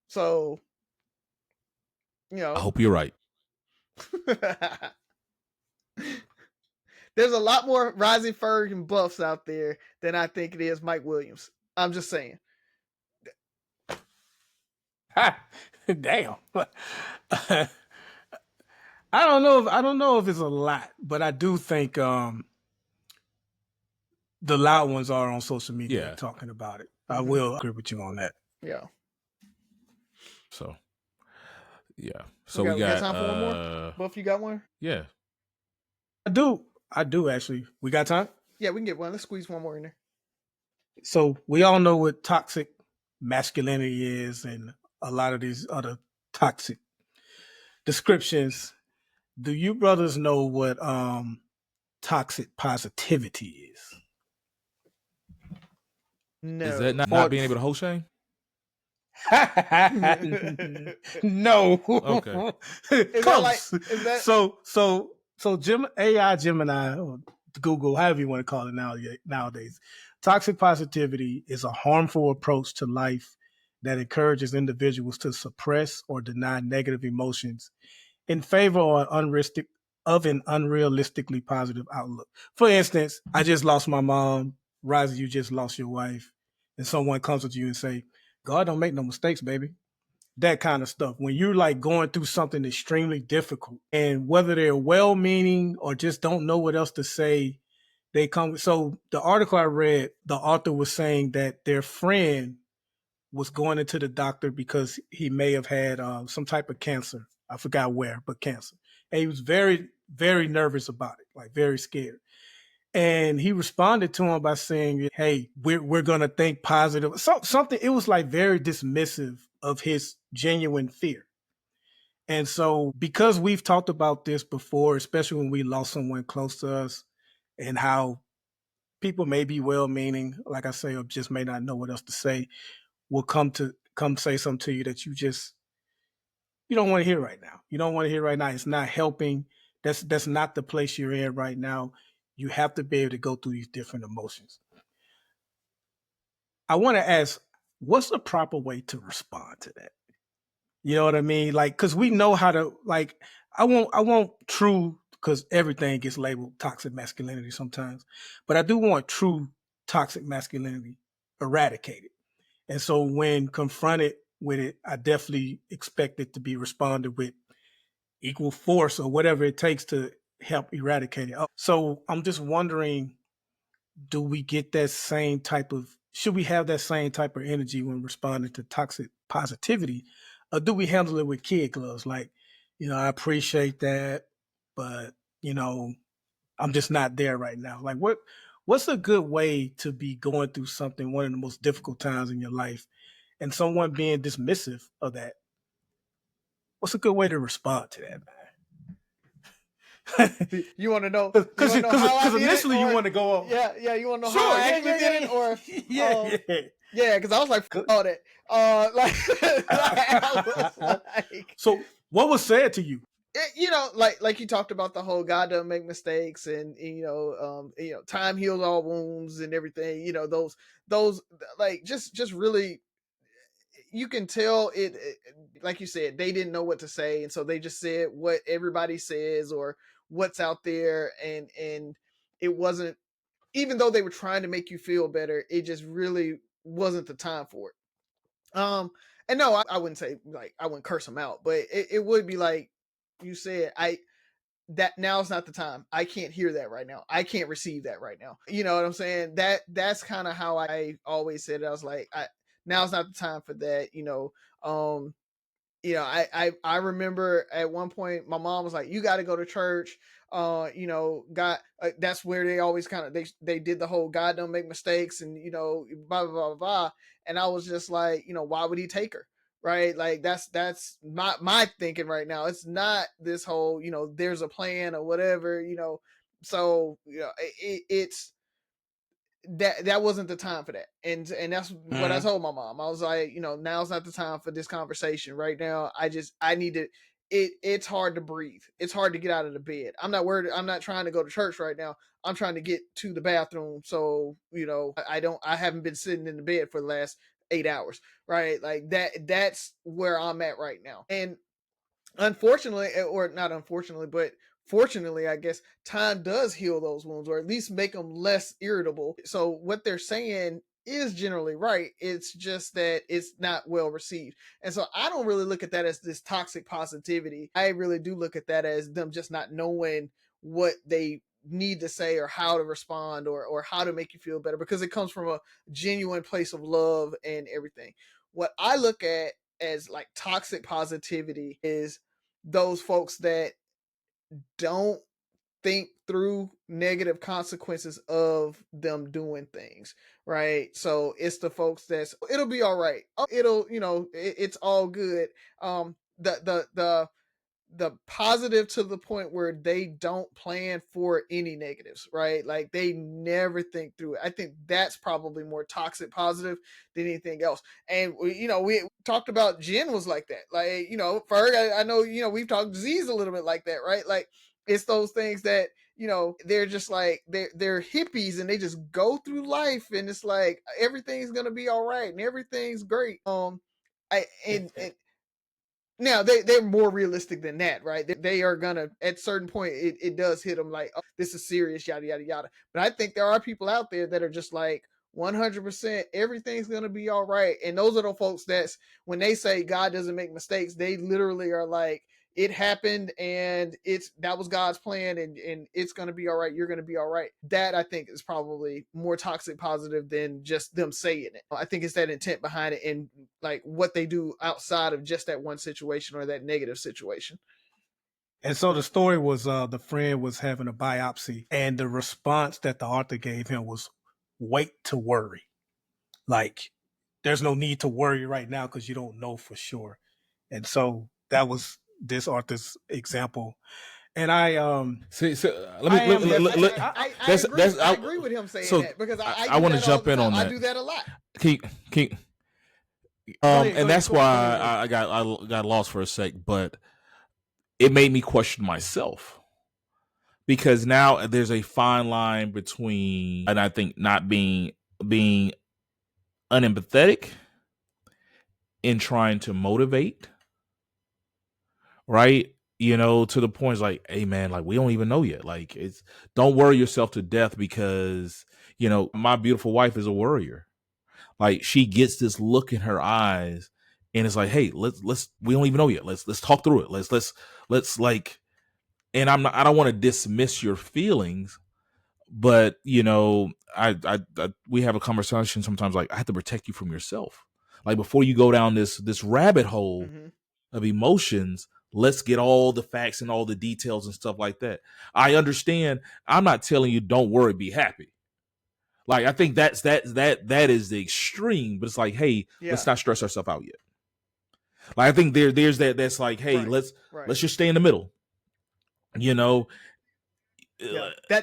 So, I hope you're right. There's a lot more Rising Ferg and buffs out there than I think it is Mike Williams. I'm just saying. Damn. I don't know if it's a lot, but I do think the loud ones are on social media talking about it. I will agree with you on that. Yeah. So, yeah. So we got time for one more? Buff, you got one? Yeah. I do actually. We got time? Yeah, we can get one. Let's squeeze one more in there. So we all know what toxic masculinity is and a lot of these other toxic descriptions. Do you brothers know what toxic positivity is? No. Is that not being able to hold shame? No. Okay. So Gemini, or Google, however you want to call it nowadays, toxic positivity is a harmful approach to life that encourages individuals to suppress or deny negative emotions in favor of an unrealistically positive outlook. For instance, I just lost my mom. Riza, you just lost your wife. And someone comes to you and say, God don't make no mistakes, baby. That kind of stuff. When you're like going through something extremely difficult, and whether they're well-meaning or just don't know what else to say, they come. So the article I read, the author was saying that their friend was going into the doctor because he may have had some type of cancer. I forgot where, but cancer. And he was very, very nervous about it, like very scared. And he responded to him by saying, hey, we're going to think positive. Something, it was like very dismissive of his genuine fear. And so because we've talked about this before, especially when we lost someone close to us, and how people may be well-meaning, like I say, or just may not know what else to say, will come say something to you that you don't want to hear right now. You don't want to hear right now. It's not helping. That's not the place you're in right now. You have to be able to go through these different emotions. I want to ask, what's the proper way to respond to that? You know what I mean? Like, cause we know how to, like, I want true, cause everything gets labeled toxic masculinity sometimes, but I do want true toxic masculinity eradicated. And so when confronted with it, I definitely expect it to be responded with equal force or whatever it takes to help eradicate it. So I'm just wondering, do we get that same type of, should we have that same type of energy when responding to toxic positivity? Or do we handle it with kid gloves? Like, I appreciate that, but, I'm just not there right now. Like, what's a good way to be going through something, one of the most difficult times in your life, and someone being dismissive of that? What's a good way to respond to that, man? You want to know? Because initially you want to go on. Yeah. You want to know how I actually did it, or yeah? Because I was like, all that. So what was said to you? Like you talked about the whole God doesn't make mistakes, and time heals all wounds and everything. Those like just really. You can tell it, like you said, they didn't know what to say, and so they just said what everybody says or what's out there, and it wasn't, even though they were trying to make you feel better, it just really wasn't the time for it. And no, I wouldn't say, like, I wouldn't curse them out, but it would be like you said, that now's not the time. I can't hear that right now. I can't receive that right now. You know what I'm saying? That's kind of how I always said it. I was like, now's not the time for that. I remember at one point my mom was like, you got to go to church. God, that's where they always kind of, they did the whole God don't make mistakes and, blah, blah, blah, blah. And I was just like, why would he take her? right? Like that's my thinking right now. It's not this whole, there's a plan or whatever, so it's that wasn't the time for that. And that's what I told my mom. I was like, now's not the time for this conversation right now. I need to it's hard to breathe. It's hard to get out of the bed. I'm not worried. I'm not trying to go to church right now. I'm trying to get to the bathroom. So, I haven't been sitting in the bed for the last 8 hours, right? Like that's where I'm at right now. And unfortunately, or not unfortunately, but fortunately, I guess time does heal those wounds, or at least make them less irritable. So what they're saying is generally right. It's just that it's not well received. And so I don't really look at that as this toxic positivity. I really do look at that as them just not knowing what they need to say or how to respond or how to make you feel better, because it comes from a genuine place of love and everything. What I look at as like toxic positivity is those folks that don't think through negative consequences of them doing things, right? So it's the folks it'll be all right. It'll, it's all good. The positive to the point where they don't plan for any negatives, right? Like they never think through it. I think that's probably more toxic positive than anything else. And we talked about Jen was like that. Like, Ferg, I know, we've talked Z's a little bit like that, right? Like it's those things that, they're just like they're hippies and they just go through life and it's like everything's gonna be all right and everything's great. And now they're more realistic than that, right? They are gonna at certain point it does hit them like, oh, this is serious, yada yada yada. But I think there are people out there that are just like 100% everything's gonna be all right. And those are the folks that's when they say God doesn't make mistakes, they literally are like, it happened and that was God's plan and it's gonna be all right. You're gonna be all right. That I think is probably more toxic positive than just them saying it. I think it's that intent behind it and like what they do outside of just that one situation or that negative situation. And so the story was the friend was having a biopsy, and the response that the author gave him was wait to worry. Like, there's no need to worry right now because you don't know for sure. And so that was this author's example. And I agree with him saying that because I want to jump in on that. I do that a lot. And that's why I got lost for a sec, but it made me question myself, because now there's a fine line between, and I think not being unempathetic in trying to motivate, right? To the point it's like, hey man, like we don't even know yet. Like don't worry yourself to death because, my beautiful wife is a worrier. Like she gets this look in her eyes and it's like, hey, let's we don't even know yet. Let's talk through it. Let's like, and I don't want to dismiss your feelings, but we have a conversation sometimes like I have to protect you from yourself. Like before you go down this rabbit hole of emotions, let's get all the facts and all the details and stuff like that. I understand. I'm not telling you don't worry, be happy. Like I think that is the extreme, but it's like, hey, let's not stress ourselves out yet. Like I think there's that's like, hey, let's just stay in the middle. That's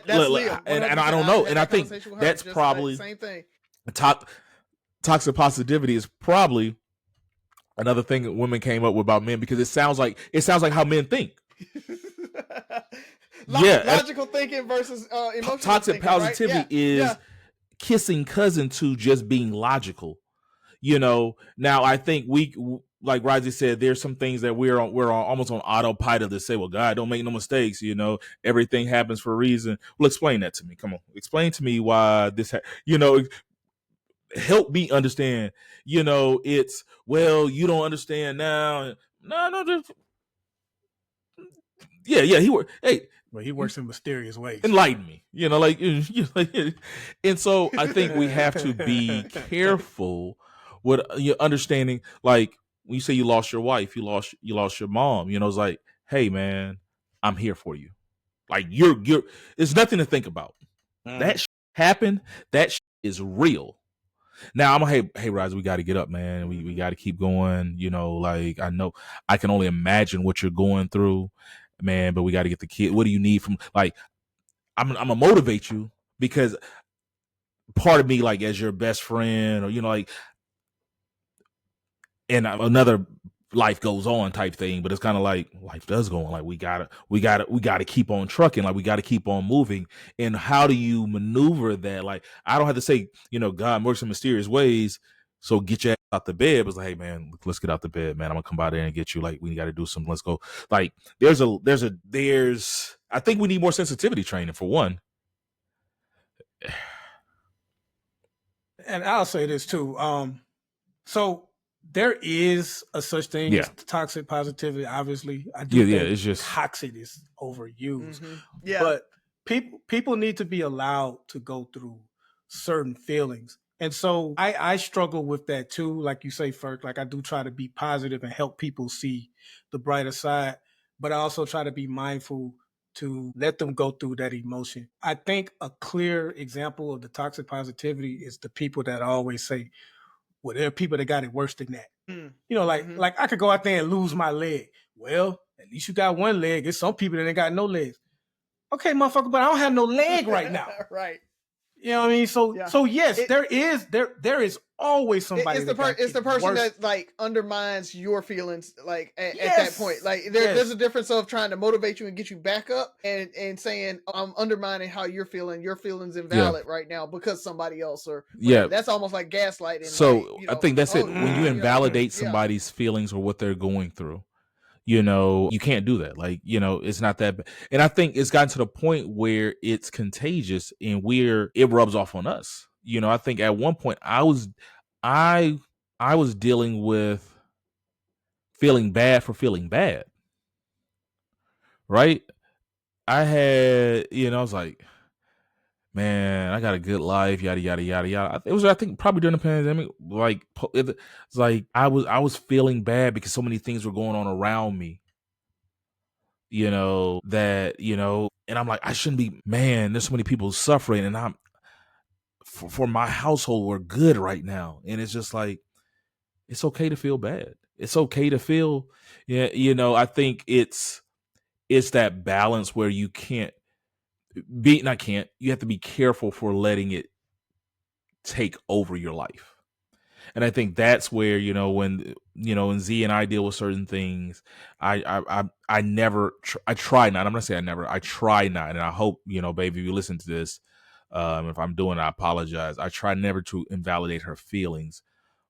Leo, and I don't know, and I think that's probably the same thing. Toxic positivity is probably another thing that women came up with about men, because it sounds like how men think. Logical thinking versus emotional toxic thinking, positivity right? is kissing cousin to just being logical. Now I think we, like Raji said, there's some things that we're almost on autopilot to say, well, God, don't make no mistakes. Everything happens for a reason. Well, explain that to me. Come on, explain to me why this. Help me understand. It's, well, you don't understand now. No, just yeah. He works in mysterious ways. Enlighten me. And so I think we have to be careful with your understanding. Like when you say you lost your wife, you lost your mom. It's like, hey man, I'm here for you. Like you're. It's nothing to think about. That happened. That is real. Now I'm hey Rise, we got to get up, man. We got to keep going. You know, like I know I can only imagine what you're going through, man. But we got to get the kid. What do you need from like? I'm gonna motivate you because part of me, like as your best friend, or you know, like, and another life goes on type thing. But it's kind of like life does go on. Like we gotta keep on trucking. Like we got to keep on moving. And how do you maneuver that? Like I don't have to say, you know, God works in mysterious ways. So get your ass out the bed. But it's like, hey man, let's get out the bed, man. I'm gonna come by there and get you. Like we got to do something. Let's go. Like there's I think we need more sensitivity training for one. And I'll say this too. So there is a such thing as toxic positivity. Obviously, I do think it's just toxic is overused. Mm-hmm. Yeah, but people need to be allowed to go through certain feelings, and so I struggle with that too. Like you say, Ferk, like I do try to be positive and help people see the brighter side, but I also try to be mindful to let them go through that emotion. I think a clear example of the toxic positivity is the people that always say, well, there are people that got it worse than that. Mm. You know, like I could go out there and lose my leg. Well, at least you got one leg. There's some people that ain't got no legs. Okay, motherfucker, but I don't have no leg right now. Right. You know what I mean? So yes, there is always somebody. It's the person that like undermines your feelings, like at that point. Like there's a difference of trying to motivate you and get you back up, and saying I'm undermining how you're feeling. Your feelings invalid right now because somebody else or whatever. That's almost like gaslighting. So like, you know, I think that's it. When you invalidate somebody's feelings or what they're going through, you know, you can't do that. Like, you know, it's not that bad. And I think it's gotten to the point where it's contagious and it rubs off on us. You know, I think at one point I was dealing with feeling bad for feeling bad. Right? I had, you know, I was like, man, I got a good life, yada yada yada yada. It was, I think, probably during the pandemic. Like, it's like I was feeling bad because so many things were going on around me. You know that, you know, and I'm like, I shouldn't be. Man, there's so many people suffering, and I'm for my household, we're good right now, and it's just like it's okay to feel bad. It's okay to feel, yeah, you know. I think it's that balance where you can't be, not can't, you have to be careful for letting it take over your life. And I think that's where, you know, when, you know, when Z and I deal with certain things, I try not, I'm not saying I never, I try not. And I hope, you know, baby, if you listen to this, if I'm doing it, I apologize. I try never to invalidate her feelings,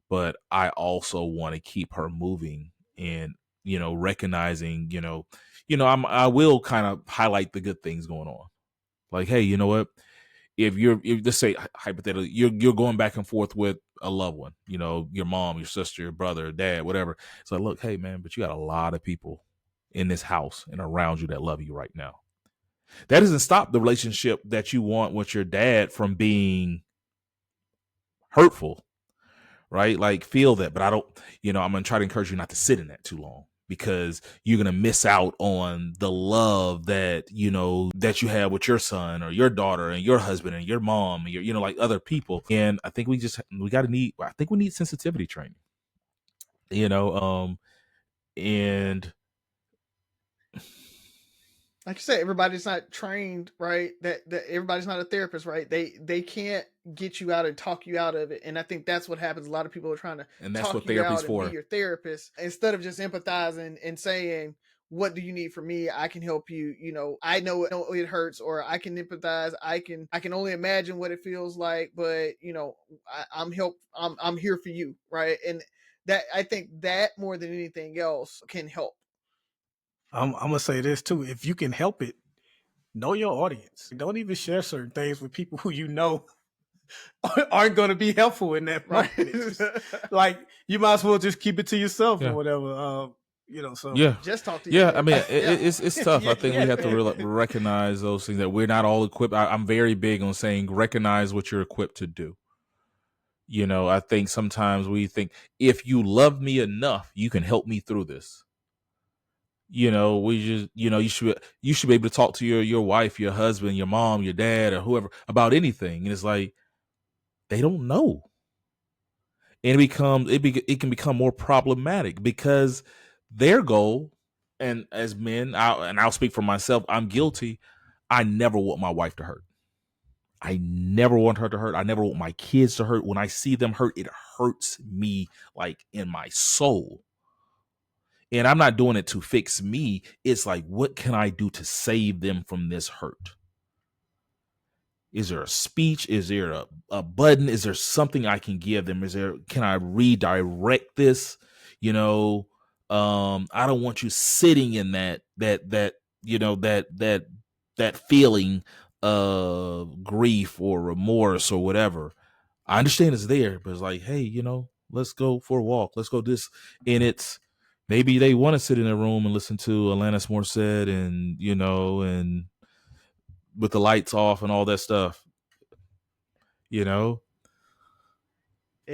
but I also want to keep her moving and, you know, recognizing, you know, I will kind of highlight the good things going on. Like, hey, you know what? If let's say hypothetically, you're going back and forth with a loved one, you know, your mom, your sister, your brother, dad, whatever. It's like, look, hey man, but you got a lot of people in this house and around you that love you right now. That doesn't stop the relationship that you want with your dad from being hurtful, right? Like feel that, but I don't, you know, I'm going to try to encourage you not to sit in that too long, because you're going to miss out on the love that, you know, that you have with your son or your daughter and your husband and your mom and your, you know, like other people. And I think we need sensitivity training, you know, and like you said, everybody's not trained, right? That everybody's not a therapist, right? They can't get you out and talk you out of it. And I think that's what happens. A lot of people are trying to talk you out and be your therapist instead of just empathizing and saying, what do you need from me? I can help you. You know, I know it hurts, or I can empathize. I can only imagine what it feels like, but you know, I'm here for you, right? And that, I think that more than anything else can help. I'm gonna say this too. If you can help it, know your audience. Don't even share certain things with people who you know aren't going to be helpful in that moment. Like you might as well just keep it to yourself or whatever. You know, so just talk to you. Yeah, I mean, it's tough. I think we have to recognize those things, that we're not all equipped. I'm very big on saying recognize what you're equipped to do. You know, I think sometimes we think, if you love me enough, you can help me through this. You know, we just, you know, you should be able to talk to your wife, your husband, your mom, your dad, or whoever about anything. And it's like, they don't know. and it can become more problematic because their goal, and as men, I'll speak for myself, I'm guilty. I never want my wife to hurt. I never want her to hurt. I never want my kids to hurt. When I see them hurt, it hurts me like in my soul. And I'm not doing it to fix me. It's like, what can I do to save them from this hurt? Is there a speech? Is there a button? Is there something I can give them? Can I redirect this? I don't want you sitting in that feeling of grief or remorse or whatever. I understand it's there, but it's like, hey, let's go for a walk. Let's go this. And it's maybe they want to sit in a room and listen to Alanis Morissette and with the lights off and all that stuff, It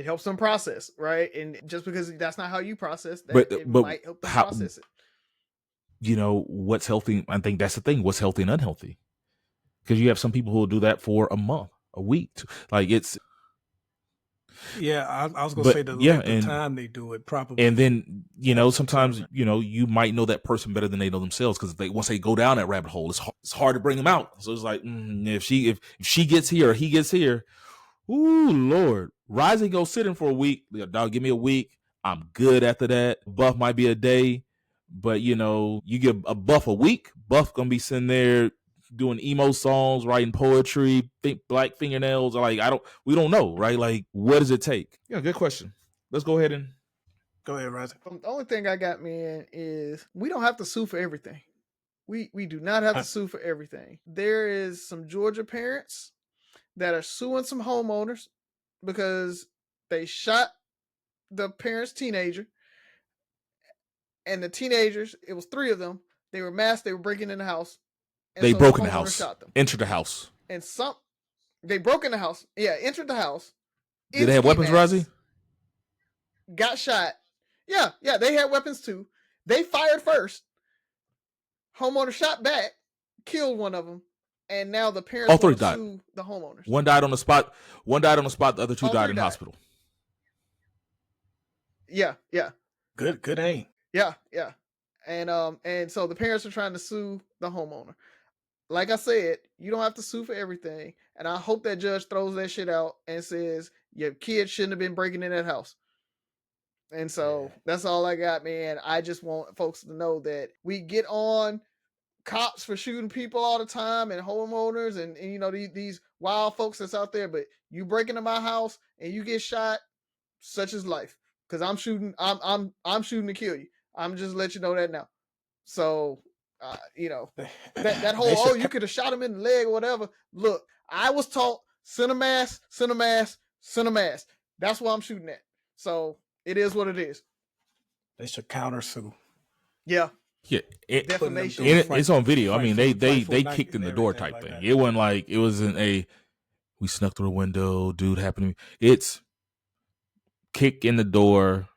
helps them process, right? And just because that's not how you process that, it might help them process it. What's healthy? I think that's the thing. What's healthy and unhealthy? Because you have some people who will do that for a month, a week. Like it's. Yeah, I was gonna say the length of time they do it probably. And then sometimes you might know that person better than they know themselves, because once they go down that rabbit hole, it's hard to bring them out. So it's like if she gets here or he gets here, ooh Lord, Rising go sit in for a week. Dog, give me a week. I'm good after that. Buff might be a day, but you give a Buff a week. Buff gonna be sitting there doing emo songs, writing poetry, black fingernails. Like we don't know, right? Like, what does it take? Yeah, good question. Let's go ahead, Rising. The only thing I got, man, is we don't have to sue for everything. We do not have to sue for everything. There is some Georgia parents that are suing some homeowners because they shot the parents' teenager, and the teenagers, it was 3 of them. They were masked. They were breaking in the house. They broke in the house, entered the house. And they broke in the house. Yeah, entered the house. Did they have weapons, Rozzy? Got shot. Yeah, they had weapons too. They fired first. Homeowner shot back, killed one of them, and now the parents want to sue the homeowners. One died on the spot. The other 2 died in the hospital. Yeah. Good aim. Yeah. And so the parents are trying to sue the homeowner. Like I said, you don't have to sue for everything. And I hope that judge throws that shit out and says your kid shouldn't have been breaking in that house. And so that's all I got, man. I just want folks to know that we get on cops for shooting people all the time and homeowners and these wild folks that's out there. But you break into my house and you get shot, such is life. Because I'm shooting to kill you. I'm just let you know that now. So that whole you could have shot him in the leg or whatever. Look, I was taught send a mask. That's what I'm shooting at. So it is what it is. They should counter sue. Yeah. Yeah, defamation. It's on video. I mean, they kicked in the door type thing. It wasn't like it wasn't we snuck through a window, dude happened to me. It's kick in the door,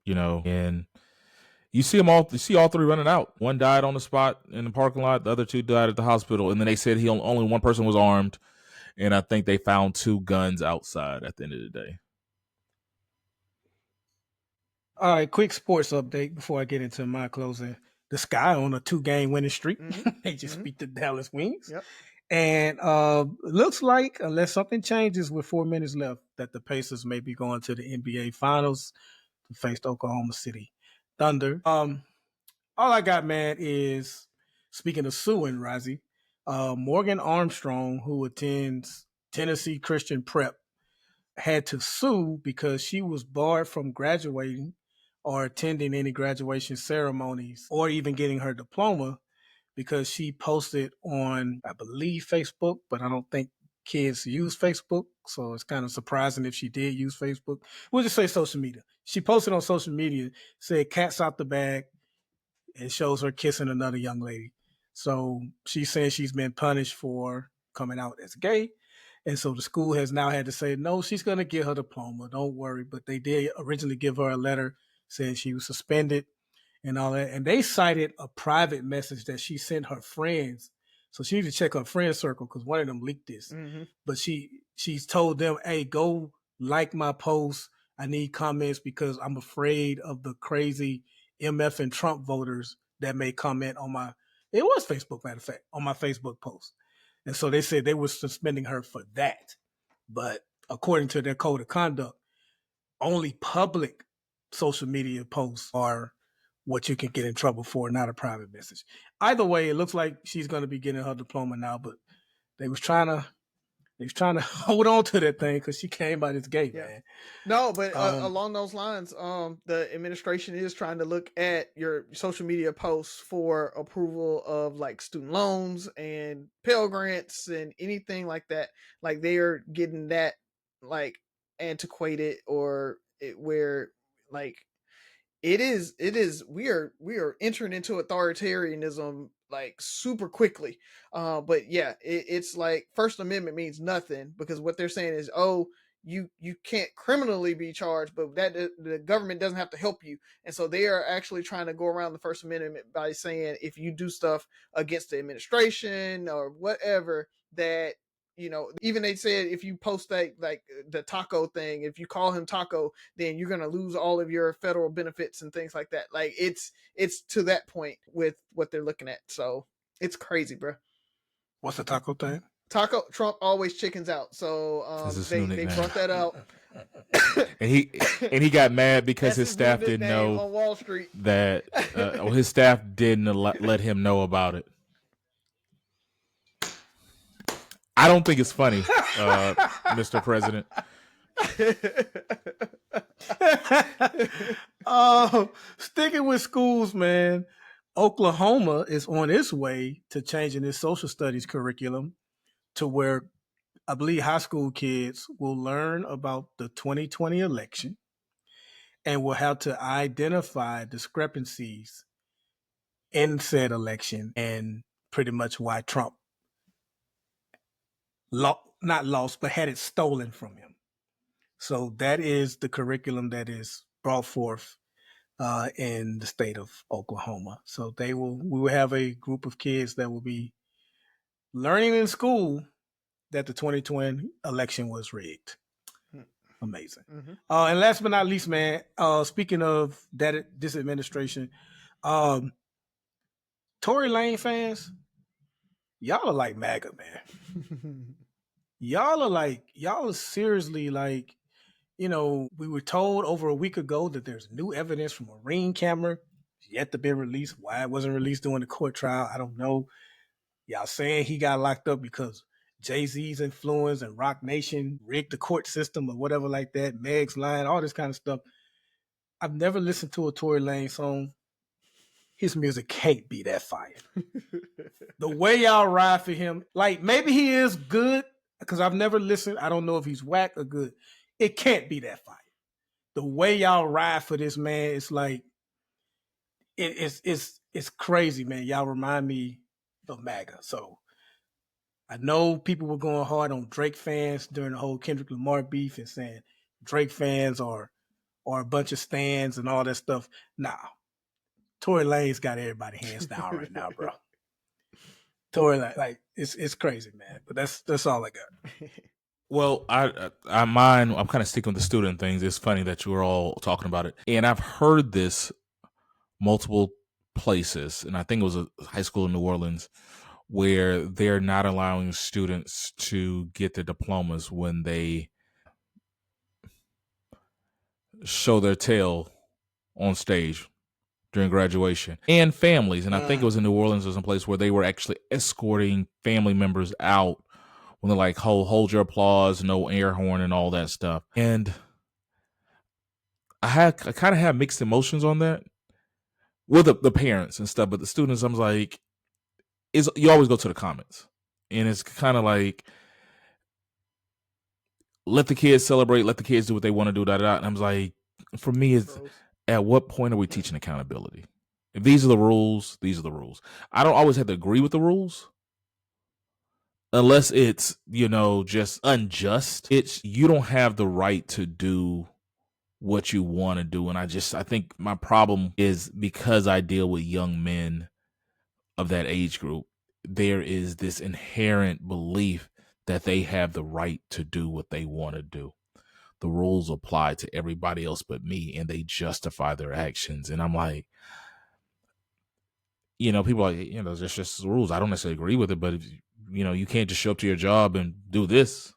and you see them all. You see all 3 running out. One died on the spot in the parking lot. The other 2 died at the hospital. And then they said only one person was armed, and I think they found 2 guns outside at the end of the day. All right, quick sports update before I get into my closing. The Sky on a 2-game winning streak. Mm-hmm. They just beat the Dallas Wings. Yep. And looks like, unless something changes with 4 minutes left, that the Pacers may be going to the NBA Finals to face the Oklahoma City Thunder. All I got, man, is, speaking of suing, Rozzy, Morgan Armstrong, who attends Tennessee Christian Prep, had to sue because she was barred from graduating or attending any graduation ceremonies or even getting her diploma because she posted on, I believe, Facebook, but I don't think kids use Facebook. So it's kind of surprising if she did use Facebook. We'll just say social media. She posted on social media, said cat's out the bag, and shows her kissing another young lady. So she says she's been punished for coming out as gay. And so the school has now had to say, no, she's going to get her diploma. Don't worry. But they did originally give her a letter saying she was suspended and all that. And they cited a private message that she sent her friends. So she needs to check her friend circle because one of them leaked this. Mm-hmm. But she's told them, hey, go like my posts. I need comments because I'm afraid of the crazy MF and Trump voters that may comment on my, it was Facebook, matter of fact, on my Facebook post. And so they said they were suspending her for that. But according to their code of conduct, only public social media posts are what you can get in trouble for, not a private message. Either way, it looks like she's going to be getting her diploma now, but they was trying to hold on to that thing because she came out as gay, man. No, but along those lines, the administration is trying to look at your social media posts for approval of like student loans and Pell Grants and anything like that. Like they are getting that like antiquated or where like it is we are entering into authoritarianism like super quickly. But yeah, it's like First Amendment means nothing because what they're saying is, oh, you can't criminally be charged, but that the government doesn't have to help you. And so they are actually trying to go around the First Amendment by saying if you do stuff against the administration or whatever, that even they said if you post that like the taco thing, if you call him taco, then you're gonna lose all of your federal benefits and things like that. Like it's to that point with what they're looking at. So it's crazy, bro. What's the taco thing? Taco Trump always chickens out. So they brought that out. and he got mad because his staff didn't know on Wall Street that his staff didn't let him know about it. I don't think it's funny, Mr. President. Sticking with schools, man. Oklahoma is on its way to changing its social studies curriculum to where I believe high school kids will learn about the 2020 election and will have to identify discrepancies in said election and pretty much why Trump not lost, but had it stolen from him. So that is the curriculum that is brought forth in the state of Oklahoma. So we will have a group of kids that will be learning in school that the 2020 election was rigged. Amazing. Mm-hmm. And last but not least, man, speaking of this administration, Tory Lanez fans, y'all are like MAGA, man. y'all are seriously like, we were told over a week ago that there's new evidence from a Ring camera yet to be released. Why it wasn't released during the court trial, I don't know. Y'all saying he got locked up because Jay-Z's influence and Rock Nation rigged the court system or whatever like that. Meg's line, all this kind of stuff. I've never listened to a Tory Lanez song. His music can't be that fire. The way y'all ride for him, like maybe he is good because I've never listened. I don't know if he's whack or good. It can't be that fire. The way y'all ride for this man, it's like it's crazy, man. Y'all remind me of MAGA. So I know people were going hard on Drake fans during the whole Kendrick Lamar beef and saying Drake fans are a bunch of stans and all that stuff. Nah, Tory Lanez got everybody hands down right now, bro. Tory Lanez, like it's crazy, man. But that's all I got. Well, I'm kind of sticking with the student things. It's funny that you were all talking about it. And I've heard this multiple places, and I think it was a high school in New Orleans, where they're not allowing students to get their diplomas when they show their tail on stage during graduation, and families. And I think it was in New Orleans or someplace where they were actually escorting family members out when they're like, hold your applause, no air horn and all that stuff. And I kind of have mixed emotions on that with the parents and stuff, but the students, I'm like, you always go to the comments, and it's kind of like, let the kids celebrate, let the kids do what they want to do, And I'm like, for me, it's at what point are we teaching accountability? If these are the rules, these are the rules. I don't always have to agree with the rules, unless it's, just unjust. You don't have the right to do what you want to do. And I think my problem is because I deal with young men of that age group, there is this inherent belief that they have the right to do what they want to do. the rules apply to everybody else but me, and they justify their actions. And I'm like, people are like, there's just rules. I don't necessarily agree with it, but if, you can't just show up to your job and do this.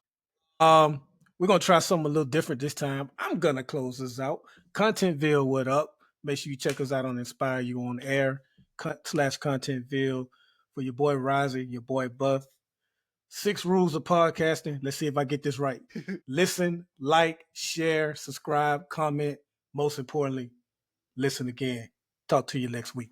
We're gonna try something a little different this time. I'm gonna close this out. Contentville, what up? Make sure you check us out on Inspire You on Air /Contentville for your boy Riser, your boy Buff. 6 rules of podcasting. Let's see if I get this right. Listen, like, share, subscribe, comment. Most importantly, listen again. Talk to you next week.